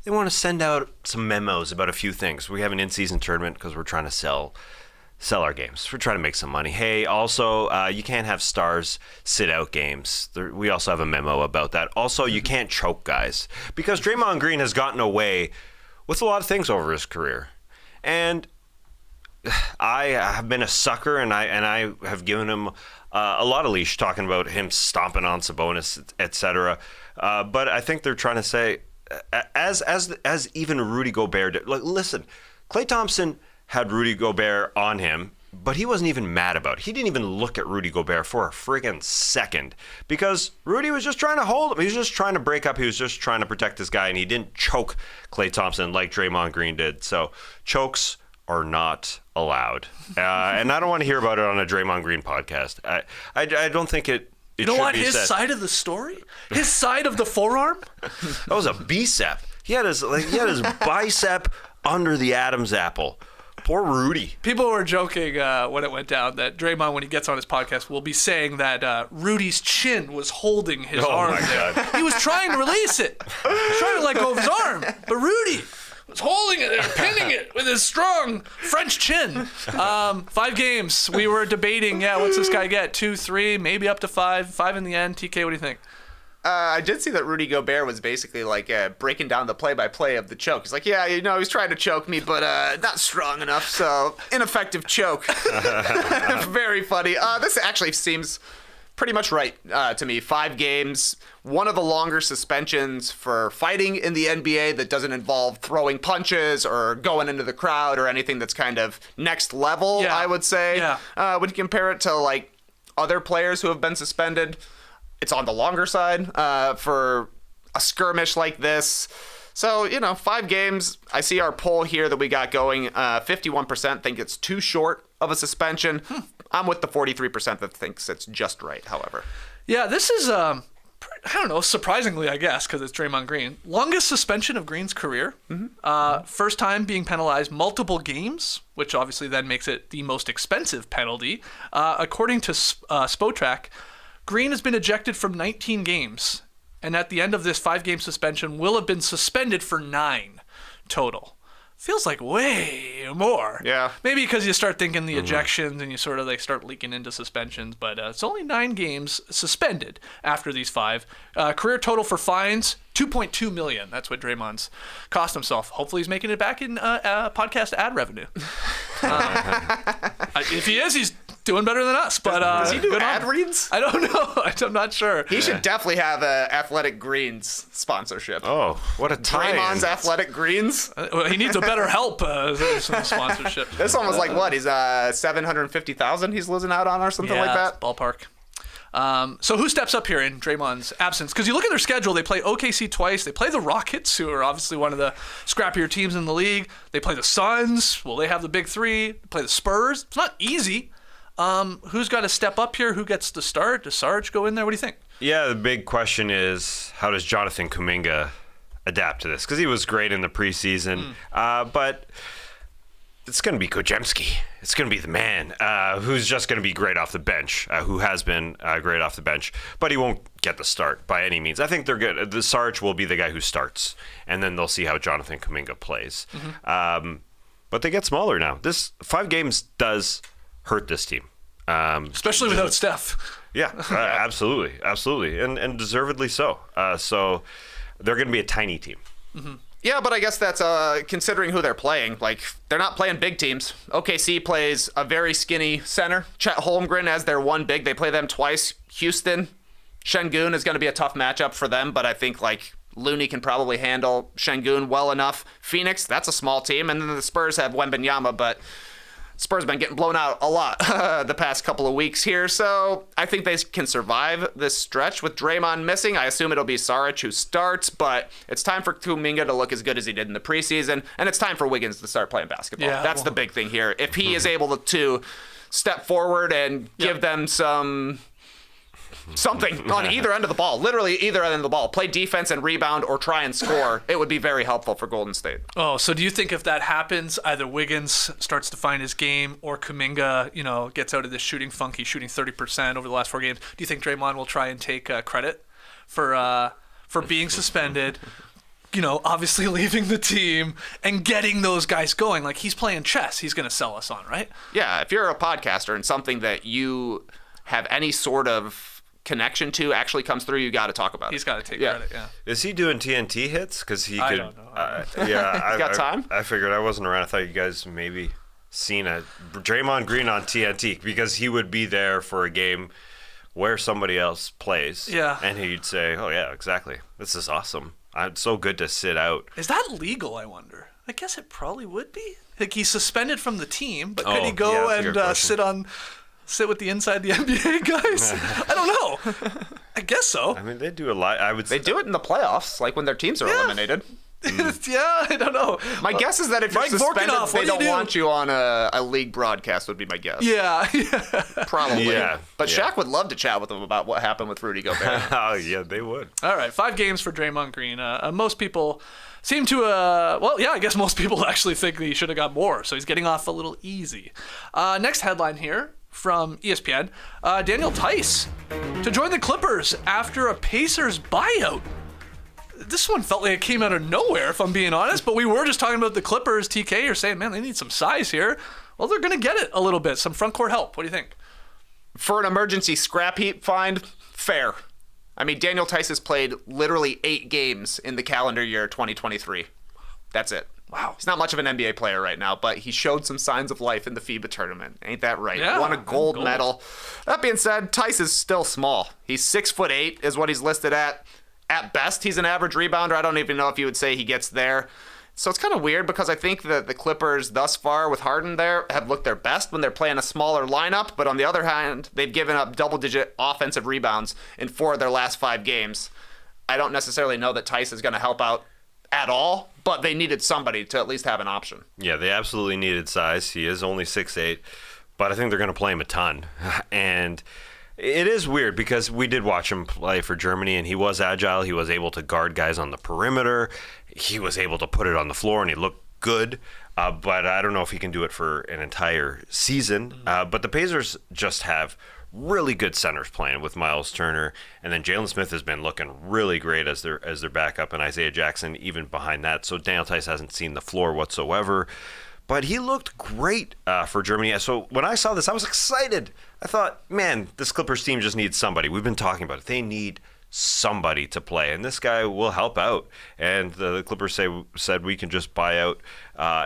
They want to send out some memos about a few things. We have an in-season tournament because we're trying to sell our games. We're trying to make some money. Hey, also, you can't have stars sit out games. We also have a memo about that. Also, you can't choke guys. Because Draymond Green has gotten away with a lot of things over his career. And I have been a sucker, and I have given him a lot of leash talking about him stomping on Sabonis, etc. But I think they're trying to say, as even Rudy Gobert did. Listen, Klay Thompson had Rudy Gobert on him, but he wasn't even mad about it. He didn't even look at Rudy Gobert for a friggin' second because Rudy was just trying to hold him. He was just trying to break up. He was just trying to protect this guy, and he didn't choke Klay Thompson like Draymond Green did. So chokes are not allowed. And I don't want to hear about it on a Draymond Green podcast. I don't think it You don't should want be his said. side of the story? His side of the forearm? That was a bicep. He had his bicep under the Adam's apple. Poor Rudy. People were joking when it went down that Draymond, when he gets on his podcast, will be saying that Rudy's chin was holding his arm there. God. He was trying to release it. He was trying to let go of his arm. But Rudy was holding it there, pinning it with his strong French chin. 5 games. We were debating, what's this guy get? 2, 3, maybe up to 5. 5 in the end. TK, what do you think? I did see that Rudy Gobert was basically like breaking down the play-by-play of the choke. He's like, he was trying to choke me, but not strong enough, so ineffective choke. Very funny. This actually seems pretty much right to me. 5 games, one of the longer suspensions for fighting in the NBA that doesn't involve throwing punches or going into the crowd or anything that's kind of next level, I would say. Yeah. When you compare it to like other players who have been suspended, it's on the longer side for a skirmish like this. So, 5 games. I see our poll here that we got going. 51% think it's too short of a suspension. I'm with the 43% that thinks it's just right, however. Yeah, this is, I don't know, surprisingly, I guess, because it's Draymond Green. Longest suspension of Green's career. First time being penalized multiple games, which obviously then makes it the most expensive penalty. According to Spotrac, Green has been ejected from 19 games, and at the end of this 5-game suspension will have been suspended for 9 total. Feels like way more. Yeah. Maybe because you start thinking the ejections and you they start leaking into suspensions, but it's only 9 games suspended after these 5. Career total for fines, $2.2 million. That's what Draymond's cost himself. Hopefully he's making it back in podcast ad revenue. If he is, he's doing better than us. But does he do ad reads? I don't know. I'm not sure. He should definitely have a Athletic Greens sponsorship. Oh, what a tie-in. Draymond's Athletic Greens. He needs a better help sponsorship. This one was like what? He's $750,000 he's losing out on or something like that. Ballpark. So who steps up here in Draymond's absence? Because you look at their schedule, they play OKC twice. They play the Rockets, who are obviously one of the scrappier teams in the league. They play the Suns. Well, they have the big 3. They play the Spurs. It's not easy. Who's got to step up here? Who gets to start? Does Sarge go in there? What do you think? Yeah, the big question is, how does Jonathan Kuminga adapt to this? Because he was great in the preseason, but it's going to be Kojemski. It's going to be the man who's just going to be great off the bench, who has been great off the bench, but he won't get the start by any means. I think they're good. The Sarge will be the guy who starts, and then they'll see how Jonathan Kuminga plays. But they get smaller now. This 5 games does hurt this team. Especially without Steph. Yeah, absolutely, and deservedly so. So they're going to be a tiny team. Yeah, but I guess that's considering who they're playing. Like, they're not playing big teams. OKC plays a very skinny center. Chet Holmgren as their one big. They play them twice. Houston, Şengün is going to be a tough matchup for them, but I think like Looney can probably handle Şengün well enough. Phoenix, that's a small team, and then the Spurs have Wembanyama, but Spurs have been getting blown out a lot the past couple of weeks here, so I think they can survive this stretch with Draymond missing. I assume it'll be Saric who starts, but it's time for Kuminga to look as good as he did in the preseason, and it's time for Wiggins to start playing basketball. Yeah, That's the big thing here. If he is able to step forward and give them something on either end of the ball, literally either end of the ball, play defense and rebound or try and score, it would be very helpful for Golden State. Oh, so do you think if that happens, either Wiggins starts to find his game or Kuminga, gets out of this shooting funk? He's shooting 30% over the last 4 games. Do you think Draymond will try and take credit for being suspended, obviously leaving the team and getting those guys going? Like, he's playing chess. He's going to sell us on, right? Yeah, if you're a podcaster and something that you have any sort of connection to actually comes through, you got to talk about it. He's got to take credit, yeah. Is he doing TNT hits? Because he could. I don't know. Yeah, got time? I figured I wasn't around. I thought you guys maybe seen a Draymond Green on TNT, because he would be there for a game where somebody else plays. Yeah. And he'd say, "Oh yeah, exactly. This is awesome. It's so good to sit out." Is that legal, I wonder? I guess it probably would be. Like, he's suspended from the team, but could he go and sit with the inside the NBA guys? I don't know. I guess so. I mean, they do a lot. They do it in the playoffs, like when their teams are eliminated. Yeah, I don't know. My guess is that if you're Mike suspended, Vorkunov, they don't want you on a league broadcast, would be my guess. Yeah. Probably. Yeah. But Shaq would love to chat with him about what happened with Rudy Gobert. Oh, yeah, they would. All right, 5 games for Draymond Green. Most people seem to, I guess most people actually think that he should have got more, so he's getting off a little easy. Next headline here from ESPN, Daniel Theis to join the Clippers after a Pacers buyout. This one felt like it came out of nowhere, if I'm being honest, but we were just talking about the Clippers. TK, you're saying, man, they need some size here. Well, they're going to get it a little bit, some front court help. What do you think? For an emergency scrap heap find, fair. I mean, Daniel Theis has played literally 8 games in the calendar year 2023. That's it. Wow. He's not much of an NBA player right now, but he showed some signs of life in the FIBA tournament. Ain't that right? Yeah, Won a gold medal. That being said, Theis is still small. He's 6'8" is what he's listed at. At best, he's an average rebounder. I don't even know if you would say he gets there. So it's kind of weird because I think that the Clippers thus far with Harden there have looked their best when they're playing a smaller lineup. But on the other hand, they've given up double-digit offensive rebounds in 4 of their last 5 games. I don't necessarily know that Theis is going to help out at all, but they needed somebody to at least have an option. Yeah, they absolutely needed size. He is only 6'8", but I think they're going to play him a ton. And it is weird because we did watch him play for Germany, and he was agile. He was able to guard guys on the perimeter. He was able to put it on the floor, and he looked good. But I don't know if he can do it for an entire season. But the Pacers just have really good centers playing with Miles Turner, and then Jalen Smith has been looking really great as their backup, and Isaiah Jackson even behind that. So Daniel Theis hasn't seen the floor whatsoever. But he looked great for Germany. So when I saw this, I was excited. I thought, man, this Clippers team just needs somebody. We've been talking about it. They need somebody to play, and this guy will help out. And the Clippers said we can just buy out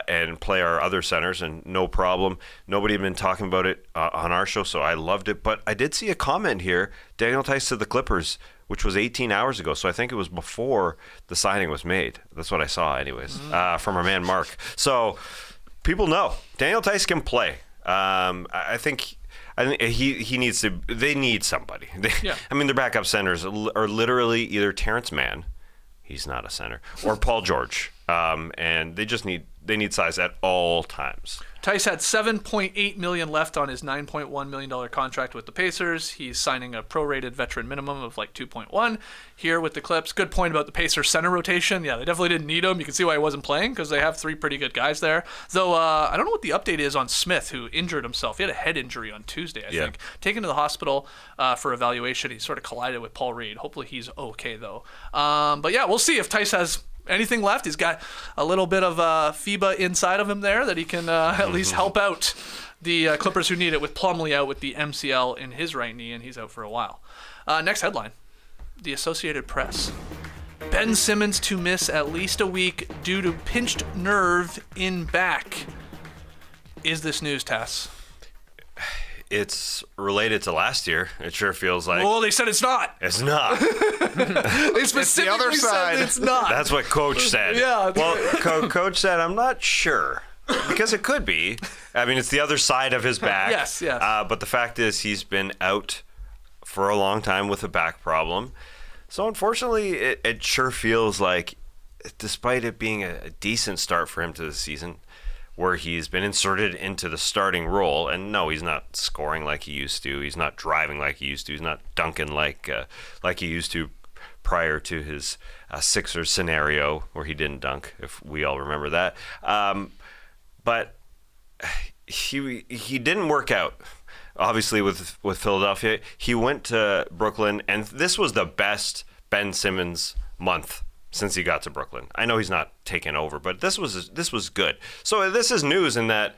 and play our other centers, and no problem. Nobody had been talking about it on our show, so I loved it. But I did see a comment here, Daniel Theis to the Clippers, which was 18 hours ago. So I think it was before the signing was made. That's what I saw anyways, from our man Mark. So people know Daniel Theis can play. I think he needs to. They need somebody. I mean, their backup centers are literally either Terrence Mann, he's not a center, or Paul George, and they need size at all times. Theis had $7.8 million left on his $9.1 million contract with the Pacers. He's signing a prorated veteran minimum of like 2.1 here with the Clips. Good point about the Pacers center rotation. Yeah, they definitely didn't need him. You can see why he wasn't playing because they have 3 pretty good guys there. Though I don't know what the update is on Smith, who injured himself. He had a head injury on Tuesday, I think. Taken to the hospital for evaluation. He sort of collided with Paul Reed. Hopefully he's okay though. But yeah, we'll see if Theis has anything left. He's got a little bit of FIBA inside of him there that he can at least help out the Clippers who need it, with Plumlee out with the MCL in his right knee, and he's out for a while. Next headline, the Associated Press. Ben Simmons to miss at least a week due to pinched nerve in back. Is this news, Tass? It's related to last year. It sure feels like. Well, they said it's not. It's not. They specifically other side. said it's not. That's what Coach said. Yeah. Well, Coach said, I'm not sure. Because it could be. I mean, it's the other side of his back. Yes. But the fact is, he's been out for a long time with a back problem. So, unfortunately, it sure feels like, despite it being a decent start for him to the season, where he's been inserted into the starting role, and no, he's not scoring like he used to. He's not driving like he used to. He's not dunking like he used to prior to his Sixers scenario where he didn't dunk, if we all remember that. But he didn't work out. Obviously, with Philadelphia, he went to Brooklyn, and this was the best Ben Simmons month since he got to Brooklyn. I know he's not taken over, but this was good. So this is news in that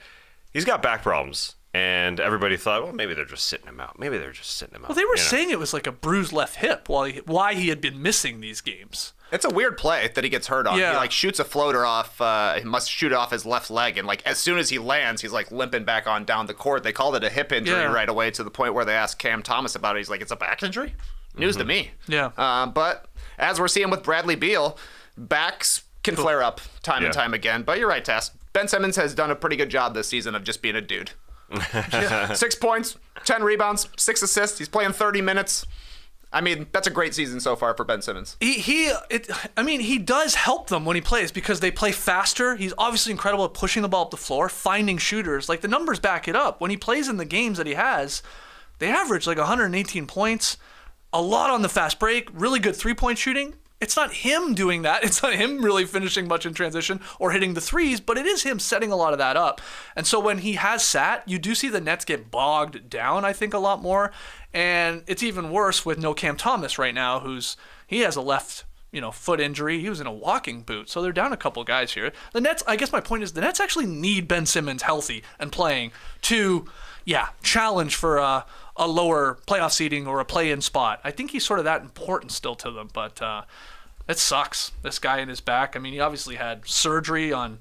he's got back problems, and everybody thought, well, maybe they're just sitting him out. Well, they were saying it was like a bruised left hip why he had been missing these games. It's a weird play that he gets hurt on. Yeah. He shoots a floater off. He must shoot off his left leg, and as soon as he lands, he's limping back on down the court. They called it a hip injury right away, to the point where they asked Cam Thomas about it. He's like, it's a back injury? News to me. Yeah. But as we're seeing with Bradley Beal, backs can flare up time and time again. But you're right, Tass. Ben Simmons has done a pretty good job this season of just being a dude. 6 points, 10 rebounds, 6 assists. He's playing 30 minutes. I mean, that's a great season so far for Ben Simmons. He does help them when he plays because they play faster. He's obviously incredible at pushing the ball up the floor, finding shooters. Like, the numbers back it up. When he plays in the games that he has, they average like 118 points, a lot on the fast break, really good three-point shooting. It's not him doing that. It's not him really finishing much in transition or hitting the threes, but it is him setting a lot of that up. And so when he has sat, you do see the Nets get bogged down, I think, a lot more. And it's even worse with no Cam Thomas right now, he has a left foot injury. He was in a walking boot. So they're down a couple guys here. The Nets, I guess my point is the Nets actually need Ben Simmons healthy and playing to, challenge for a lower playoff seeding or a play-in spot. I think he's sort of that important still to them, but it sucks, this guy in his back. I mean, he obviously had surgery on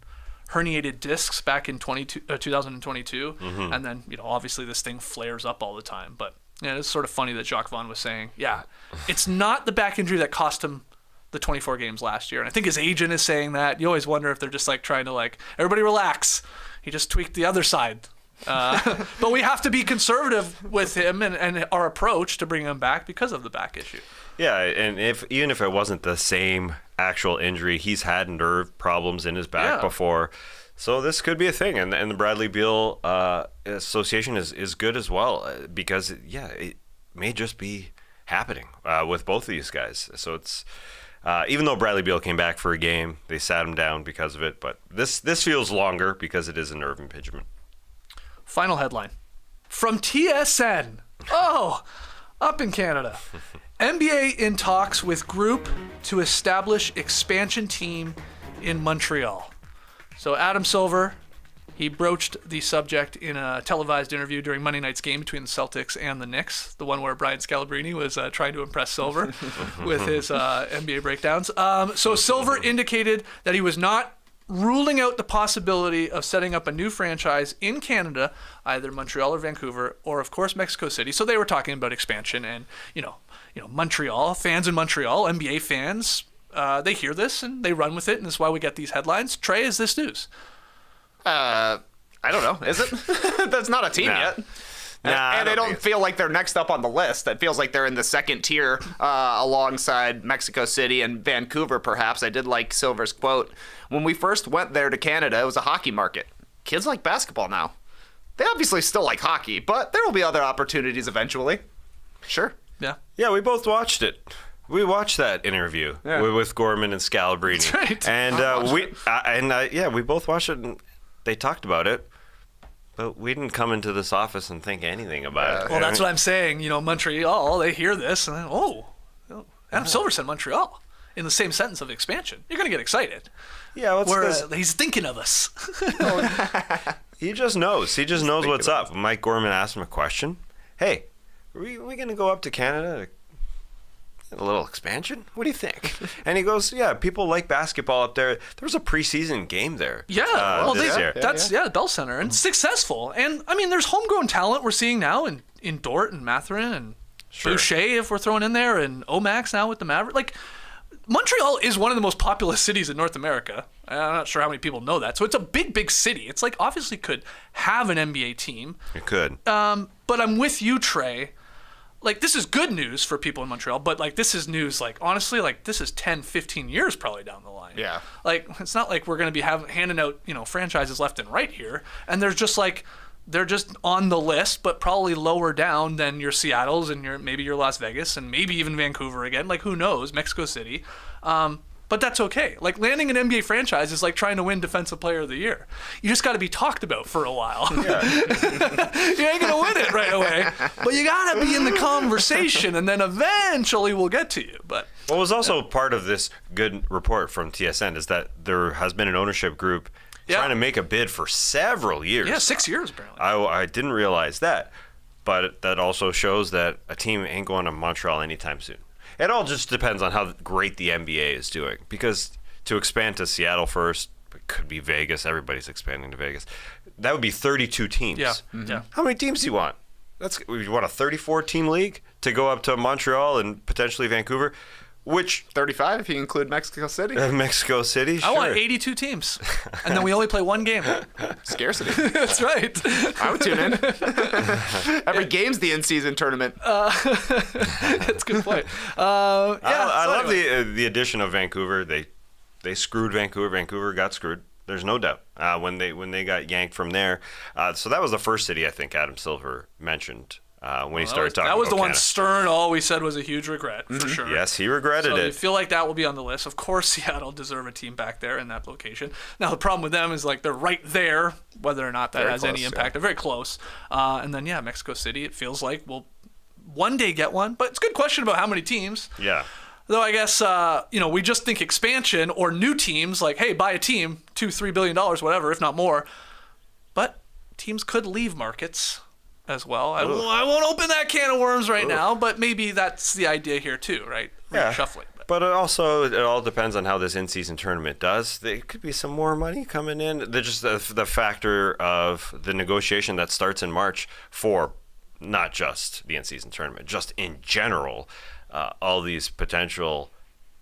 herniated discs back in 2022, and then, obviously this thing flares up all the time. But it's sort of funny that Jacques Vaughn was saying, it's not the back injury that cost him the 24 games last year. And I think his agent is saying that. You always wonder if they're just like trying to everybody relax. He just tweaked the other side. But we have to be conservative with him and our approach to bring him back because of the back issue. Yeah, and even if it wasn't the same actual injury, he's had nerve problems in his back before. So this could be a thing. And the Bradley Beal association is good as well because, it may just be happening with both of these guys. So it's even though Bradley Beal came back for a game, they sat him down because of it. But this feels longer because it is a nerve impingement. Final headline from TSN. Up in Canada. NBA in talks with group to establish expansion team in Montreal. So Adam Silver, he broached the subject in a televised interview during Monday night's game between the Celtics and the Knicks, the one where Brian Scalabrine was trying to impress Silver with his NBA breakdowns. So Silver indicated that he was not ruling out the possibility of setting up a new franchise in Canada, either Montreal or Vancouver, or of course Mexico City. So they were talking about expansion, and Montreal fans in Montreal, NBA fans, they hear this and they run with it, and that's why we get these headlines. Trey, is this news? I don't know. Is it? That's not a team yet. And they don't feel like they're next up on the list. It feels like they're in the second tier alongside Mexico City and Vancouver, perhaps. I did like Silver's quote. When we first went there to Canada, it was a hockey market. Kids like basketball now. They obviously still like hockey, but there will be other opportunities eventually. Sure. Yeah. Yeah, we both watched it. We watched that interview with Gorman and Scalabrine. That's right. And we both watched it, and they talked about it. But we didn't come into this office and think anything about it. Well, that's what I'm saying. Montreal, they hear this, and then, Adam Silver said Montreal in the same sentence of expansion. You're going to get excited. Yeah, he's thinking of us. He just knows. He just knows what's up. Mike Gorman asked him a question. Hey, are we going to go up to Canada a little expansion? What do you think? And he goes, people like basketball up there. There was a preseason game there. This year. That's the Bell Center, and successful. And I mean, there's homegrown talent we're seeing now in Dort and Mathurin and Boucher, if we're throwing in there, and Omax now with the Maverick. Like, Montreal is one of the most populous cities in North America. I'm not sure how many people know that. So it's a big, big city. It's like obviously could have an NBA team. It could. But I'm with you, Trey. Like, this is good news for people in Montreal, but, this is news, honestly, this is 10, 15 years probably down the line. Yeah. It's not like we're going to be handing out, franchises left and right here. And they're just, they're just on the list, but probably lower down than your Seattles and maybe your Las Vegas and maybe even Vancouver again. Who knows? Mexico City. But that's okay. Landing an NBA franchise is like trying to win Defensive Player of the Year. You just got to be talked about for a while. Yeah. You ain't going to win it right away. But you got to be in the conversation, and then eventually we'll get to you. But what was also part of this good report from TSN is that there has been an ownership group trying to make a bid for several years. Yeah, 6 years apparently. I didn't realize that. But that also shows that a team ain't going to Montreal anytime soon. It all just depends on how great the NBA is doing. Because to expand to Seattle first, it could be Vegas. Everybody's expanding to Vegas. That would be 32 teams. Yeah. Mm-hmm. Yeah. How many teams do you want? You want a 34-team league to go up to Montreal and potentially Vancouver? Which 35 if you include Mexico City. Mexico City. Sure. I want 82 teams, and then we only play one game. Scarcity. That's right. I would tune in. Every game's the in-season tournament. That's a good point. I love the addition of Vancouver. They screwed Vancouver. Vancouver got screwed. There's no doubt when they got yanked from there. So that was the first city I think Adam Silver mentioned when he started talking. That was about the one Canada. Stern always said was a huge regret for sure. Yes, he regretted So it. you feel like that will be on the list. Of course, Seattle deserve a team back there in that location. Now the problem with them is like they're right there, whether or not that Very has close, any impact. They're very close. And then Mexico City. It feels like we'll one day get one, but it's a good question about how many teams. Yeah. Though I guess we just think expansion or new teams, like hey, buy a team, $2-3 billion, whatever, if not more. But teams could leave markets as well. I won't open that can of worms right now, but maybe that's the idea here too, right? Yeah. Shuffling. But it all depends on how this in-season tournament does. There could be some more money coming in. There's just the factor of the negotiation that starts in March for not just the in-season tournament, just in general. All these potential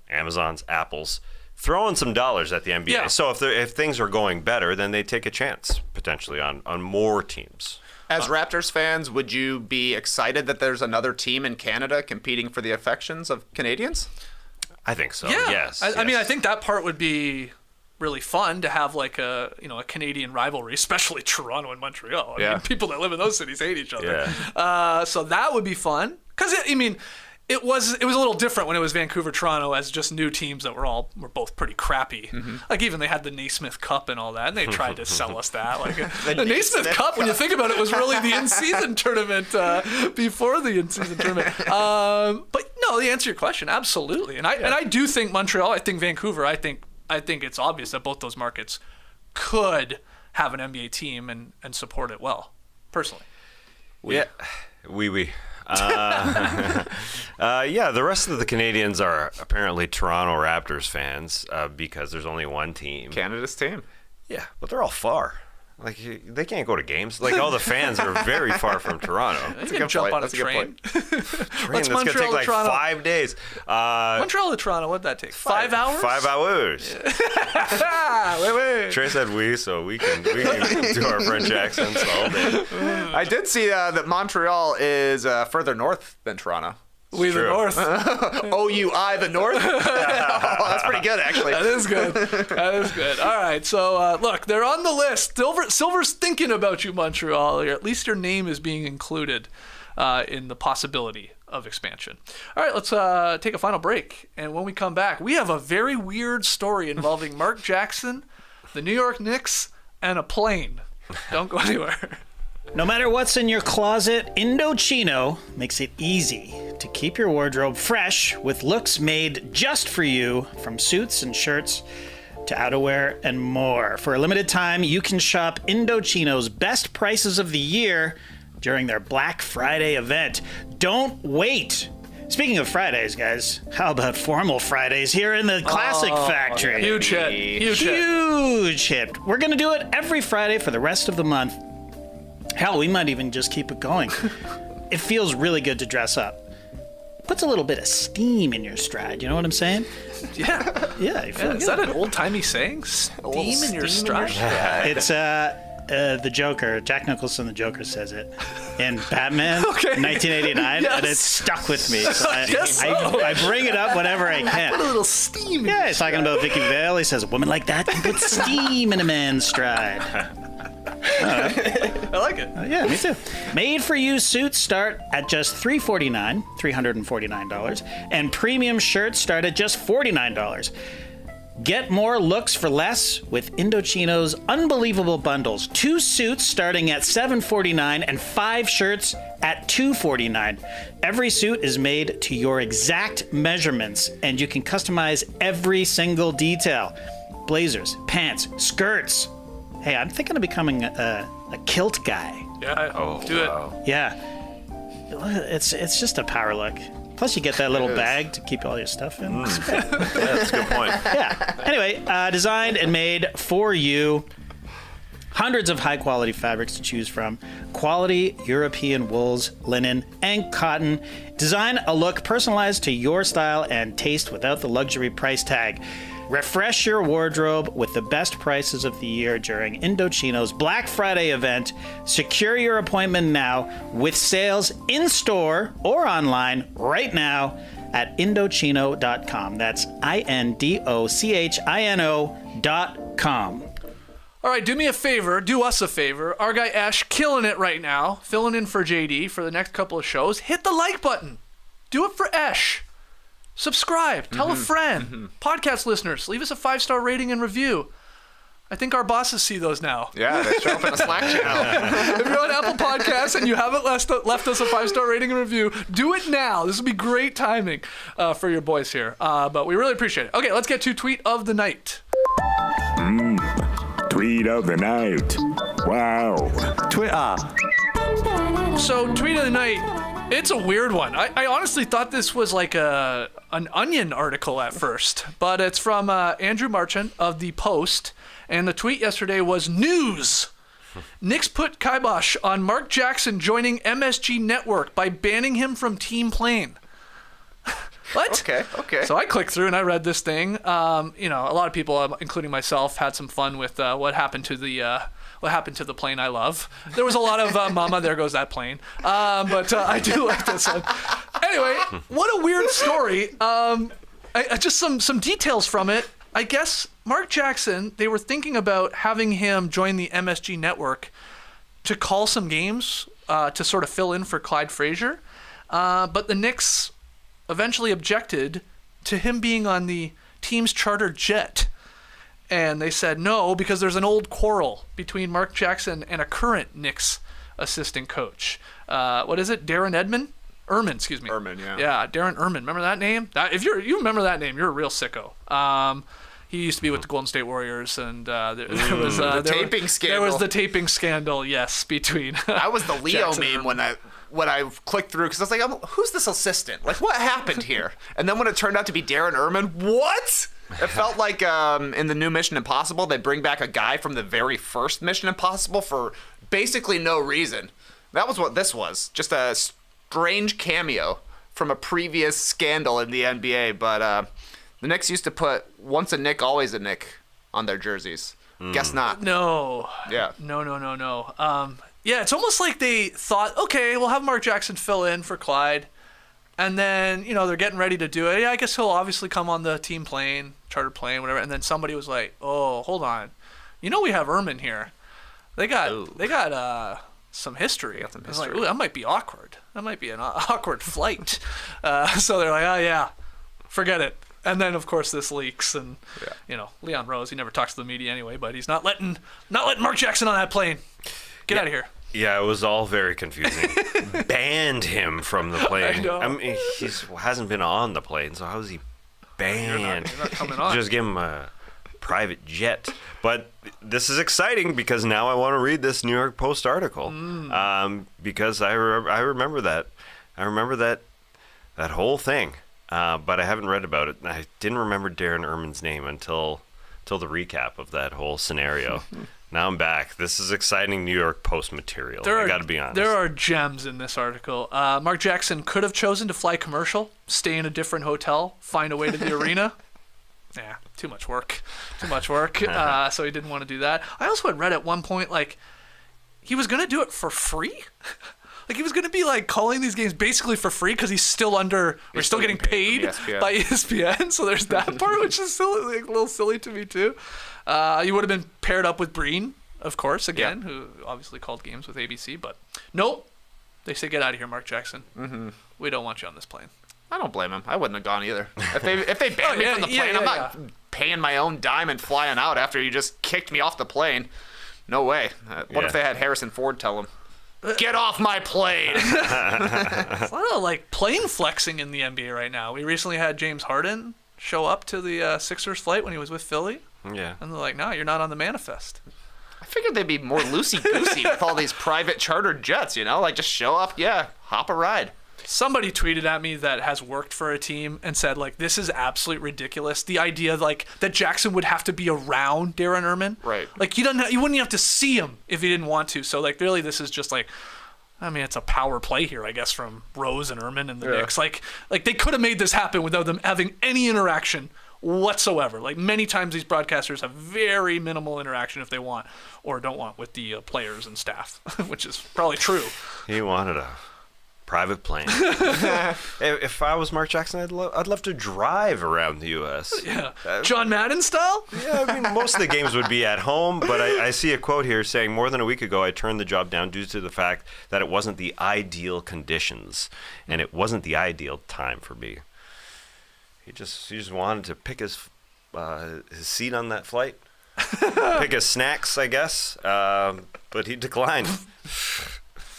Amazons, Apples, throwing some dollars at the NBA. Yeah. So if things are going better, then they take a chance potentially on more teams. As Raptors fans, would you be excited that there's another team in Canada competing for the affections of Canadians? I think so. Yeah. Yes. I mean, I yes. think that part would be really fun to have like a Canadian rivalry, especially Toronto and Montreal. I mean, people that live in those cities hate each other. Yeah. So that would be fun because it was a little different when it was Vancouver, Toronto as just new teams that were both pretty crappy. Mm-hmm. Like even they had the Naismith Cup and all that, and they tried to sell us that. Like the Naismith Cup, when you think about it, was really the in-season tournament before the in-season tournament. But no, the answer to your question, absolutely. And I do think Montreal. I think Vancouver. I think it's obvious that both those markets could have an NBA team and support it well. Personally. Yeah. The rest of the Canadians are apparently Toronto Raptors fans because there's only one team. Canada's team. Yeah, but they're all far. Like they can't go to games. Like all the fans are very far from Toronto. You can jump on a train. That's gonna take like 5 days. Montreal to Toronto, what'd that take? 5 hours? 5 hours. Wait. Trey said we, so we can do our French accents all day. I did see that Montreal is further north than Toronto. We the North. OUI the North? Oh, that's pretty good, actually. That is good. All right, so look, they're on the list. Silver's thinking about you, Montreal. Or at least your name is being included in the possibility of expansion. All right, let's take a final break. And when we come back, we have a very weird story involving Mark Jackson, the New York Knicks, and a plane. Don't go anywhere. No matter what's in your closet, Indochino makes it easy to keep your wardrobe fresh with looks made just for you, from suits and shirts to outerwear and more. For a limited time, you can shop Indochino's best prices of the year during their Black Friday event. Don't wait. Speaking of Fridays, guys, how about Formal Fridays here in the Classic Factory? Huge hit. We're going to do it every Friday for the rest of the month. Hell, we might even just keep it going. It feels really good to dress up. Puts a little bit of steam in your stride, you know what I'm saying? Yeah. Yeah, you feel Is that an old-timey saying? Steam in your stride? It's the Joker, Jack Nicholson, the Joker says it in Batman, 1989, and it stuck with me. So I bring it up whenever I can. Put a little steam. Yeah, he's talking about Vicky Vale. He says, a woman like that can put steam in a man's stride. I like it. Yeah, me too. Made-for-you suits start at just $349, and premium shirts start at just $49. Get more looks for less with Indochino's unbelievable bundles. 2 suits starting at $749 and 5 shirts at $249. Every suit is made to your exact measurements, and you can customize every single detail. Blazers, pants, skirts. Hey, I'm thinking of becoming a kilt guy. Yeah, do it. Yeah. It's just a power look. Plus, you get that little bag to keep all your stuff in. Yeah, that's a good point. Yeah. Anyway, designed and made for you. Hundreds of high-quality fabrics to choose from. Quality European wools, linen, and cotton. Design a look personalized to your style and taste without the luxury price tag. Refresh your wardrobe with the best prices of the year during Indochino's Black Friday event. Secure your appointment now with sales in-store or online right now at Indochino.com. That's INDOCHINO.com. All right, do me a favor. Do us a favor. Our guy Ash killing it right now, filling in for JD for the next couple of shows. Hit the like button. Do it for Ash. Subscribe. Tell a friend. Podcast listeners, leave us a 5-star rating and review. I think our bosses see those now. Yeah, they show up in the Slack channel. If you're on Apple Podcasts and you haven't left us a 5-star rating and review, do it now. This would be great timing for your boys here. But we really appreciate it. Okay, let's get to Tweet of the Night. Tweet of the night. Wow. Twitter. So, Tweet of the Night, it's a weird one. I honestly thought this was like an Onion article at first, but it's from Andrew Marchant of The Post, and the tweet yesterday was news. Knicks put kibosh on Mark Jackson joining MSG Network by banning him from team plane. What? Okay. So I clicked through and I read this thing. A lot of people, including myself, had some fun with what happened to the plane I love. There was a lot of "Mama, there goes that plane," but I do like this one. Anyway, what a weird story. Just some details from it. I guess Mark Jackson, they were thinking about having him join the MSG Network to call some games to sort of fill in for Clyde Frazier, but the Knicks eventually objected to him being on the team's charter jet. And they said no, because there's an old quarrel between Mark Jackson and a current Knicks assistant coach. What is it? Darren Erman, excuse me. Erman, yeah. Yeah, Darren Erman. Remember that name? If you remember that name, you're a real sicko. He used to be with the Golden State Warriors, and there was the taping scandal. There was the taping scandal, yes, between. That was the Leo Jackson meme and when I clicked through, because I was like, who's this assistant? Like, what happened here? And then when it turned out to be Darren Erman, what? It felt like in the new Mission Impossible, they bring back a guy from the very first Mission Impossible for basically no reason. That was what this was. Just a strange cameo from a previous scandal in the NBA. But the Knicks used to put once a Knick, always a Knick on their jerseys. Guess not. No. Yeah. No. Yeah, it's almost like they thought, okay, we'll have Mark Jackson fill in for Clyde. And then, they're getting ready to do it. Yeah, I guess he'll obviously come on the team plane, charter plane, whatever. And then somebody was like, oh, hold on. We have Erman here. They got some history. I was like, ooh, that might be awkward. That might be an awkward flight. So they're like, oh, yeah, forget it. And then, of course, this leaks. And, Leon Rose, he never talks to the media anyway, but he's not letting Mark Jackson on that plane. Get out of here. Yeah, it was all very confusing. Banned him from the plane. I know. I mean, he hasn't been on the plane, so how is he banned? You're not coming on. Just give him a private jet. But this is exciting because now I want to read this New York Post article because I remember that. I remember that whole thing, but I haven't read about it. I didn't remember Darren Erman's name until the recap of that whole scenario. Now I'm back. This is exciting New York Post material. I got to be honest. There are gems in this article. Mark Jackson could have chosen to fly commercial, stay in a different hotel, find a way to the arena. Yeah, too much work. So he didn't want to do that. I also had read at one point, like, he was going to do it for free. Like, he was going to be, like, calling these games basically for free because he's still getting paid by ESPN. So there's that part, which is silly, like, a little silly to me, too. You would have been paired up with Breen, of course, again, who obviously called games with ABC. But nope. They say, get out of here, Mark Jackson. Mm-hmm. We don't want you on this plane. I don't blame him. I wouldn't have gone either. If they banned me from the plane, I'm not paying my own dime and flying out after you just kicked me off the plane. No way. What if they had Harrison Ford tell him, get off my plane? There's a lot of, like, plane flexing in the NBA right now. We recently had James Harden show up to the Sixers flight when he was with Philly. Yeah. And they're like, no, you're not on the manifest. I figured they'd be more loosey-goosey with all these private chartered jets, like just show up, hop a ride. Somebody tweeted at me that has worked for a team and said, like, this is absolutely ridiculous. The idea, like, that Jackson would have to be around Darren Erman. Right. Like, you wouldn't have to see him if he didn't want to. So, like, really, this is just, like, I mean, it's a power play here, I guess, from Rose and Erman and the Knicks. Like, they could have made this happen without them having any interaction whatsoever. Like, many times these broadcasters have very minimal interaction if they want or don't want with the players and staff, which is probably true. He wanted a private plane. If I was Mark Jackson, I'd love to drive around the U.S. Yeah, John Madden style? Yeah, I mean, most of the games would be at home, but I see a quote here saying, more than a week ago, I turned the job down due to the fact that it wasn't the ideal conditions, and it wasn't the ideal time for me. He just wanted to pick his seat on that flight, pick his snacks, I guess, but he declined.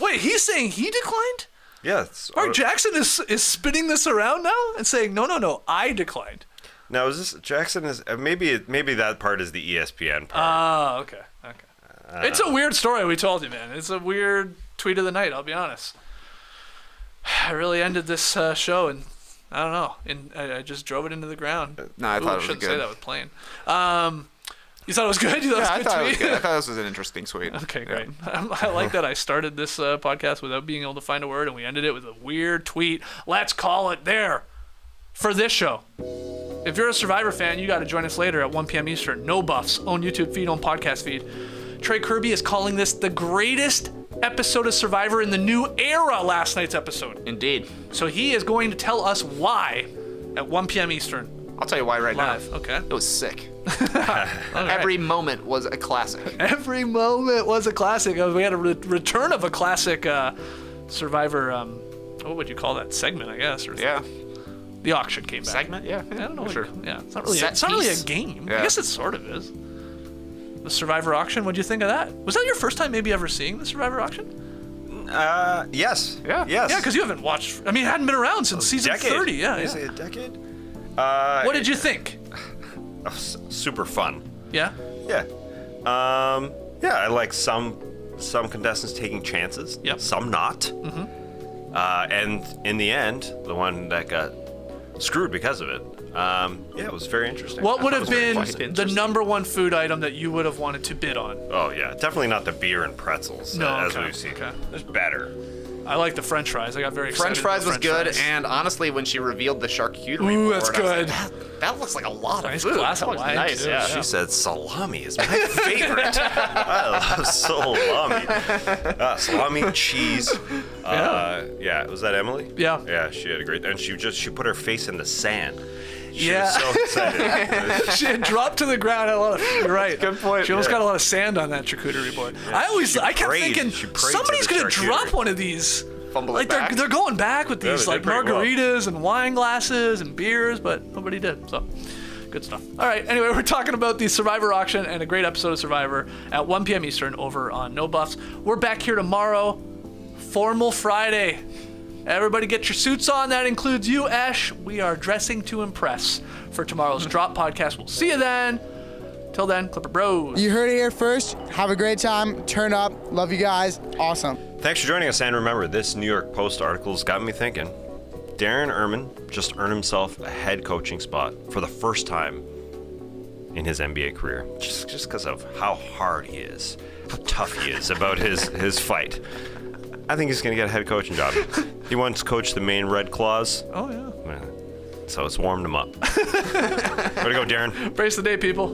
Wait, he's saying he declined? Yeah. Mark Jackson is spinning this around now and saying, no, I declined. Now, is this Jackson is maybe that part is the ESPN part. Oh, okay. It's a weird story we told you, man. It's a weird tweet of the night, I'll be honest. I really ended this show and I don't know. And I just drove it into the ground. No, I thought it was shouldn't good. say that with plane. You thought it was good? You thought Yeah, it was a good tweet? I thought this was an interesting tweet. Okay, great. I like that I started this podcast without being able to find a word, and we ended it with a weird tweet. Let's call it there for this show. If you're a Survivor fan, you got to join us later at 1 p.m. Eastern. No Buffs, own YouTube feed, own podcast feed. Trey Kirby is calling this the greatest episode of Survivor in the new era, last night's episode. Indeed. So he is going to tell us why at 1 p.m. Eastern. I'll tell you why right Live. now. Okay. It was sick. Okay. Every moment was a classic. Every moment was a classic. We had a return of a classic Survivor, what would you call that? Segment, I guess. Or Yeah. The auction came back. Segment? Yeah. I don't know. Sure. Yeah, it's not really, Set it's not really a piece. game. Yeah. I guess it sort of is. The Survivor auction, what'd you think of that? Was that your first time maybe ever seeing the Survivor auction? Yes. Yeah. Yes. Yeah, because you haven't watched, I mean, it hadn't been around since season decade. 30. Yeah. Is yeah. it a decade? What did you think? Super fun. Yeah? Yeah. Yeah, I like some contestants taking chances. Yep. Some not. Mm-hmm. And in the end, the one that got screwed because of it. Yeah, it was very interesting. What would I have thought it was been very the interesting. number one food item that you would have wanted to bid on? Oh yeah, definitely not the beer and pretzels. No, as okay, we've seen. okay. There's better. I like the French fries. I got very excited. French fries about was good, fries. and honestly, when she revealed the charcuterie Ooh, board, that's I was like, good. that looks like a lot of Nice food. glass That of looks wine, nice, too. yeah. She said salami is my favorite. I love salami. Salami, cheese. Yeah, was that Emily? Yeah. Yeah, she had a great. And she put her face in the sand. She Yeah. was so excited. She had dropped to the ground. You're right. Good point. She almost got a lot of sand on that charcuterie board. I kept prayed. thinking She prayed somebody's to the gonna drop charcuterie. one of these. Fumble Like it back. they're going back with these they like did pretty well. margaritas and wine glasses and beers, but nobody did. So good stuff. All right. Anyway, we're talking about the Survivor auction and a great episode of Survivor at 1 p.m. Eastern over on No Buffs. We're back here tomorrow. Formal Friday. Everybody get your suits on. That includes you, Ash. We are dressing to impress for tomorrow's Drop podcast. We'll see you then. Till then, Clipper Bros. You heard it here first. Have a great time. Turn up. Love you guys. Awesome. Thanks for joining us, and remember, this New York Post article's got me thinking. Darren Erman just earned himself a head coaching spot for the first time in his NBA career, just because of how hard he is, how tough he is about his fight. I think he's going to get a head coaching job. He once coached the Maine Red Claws. Oh, yeah. So it's warmed him up. Way to go, Darren. Brace the day, people.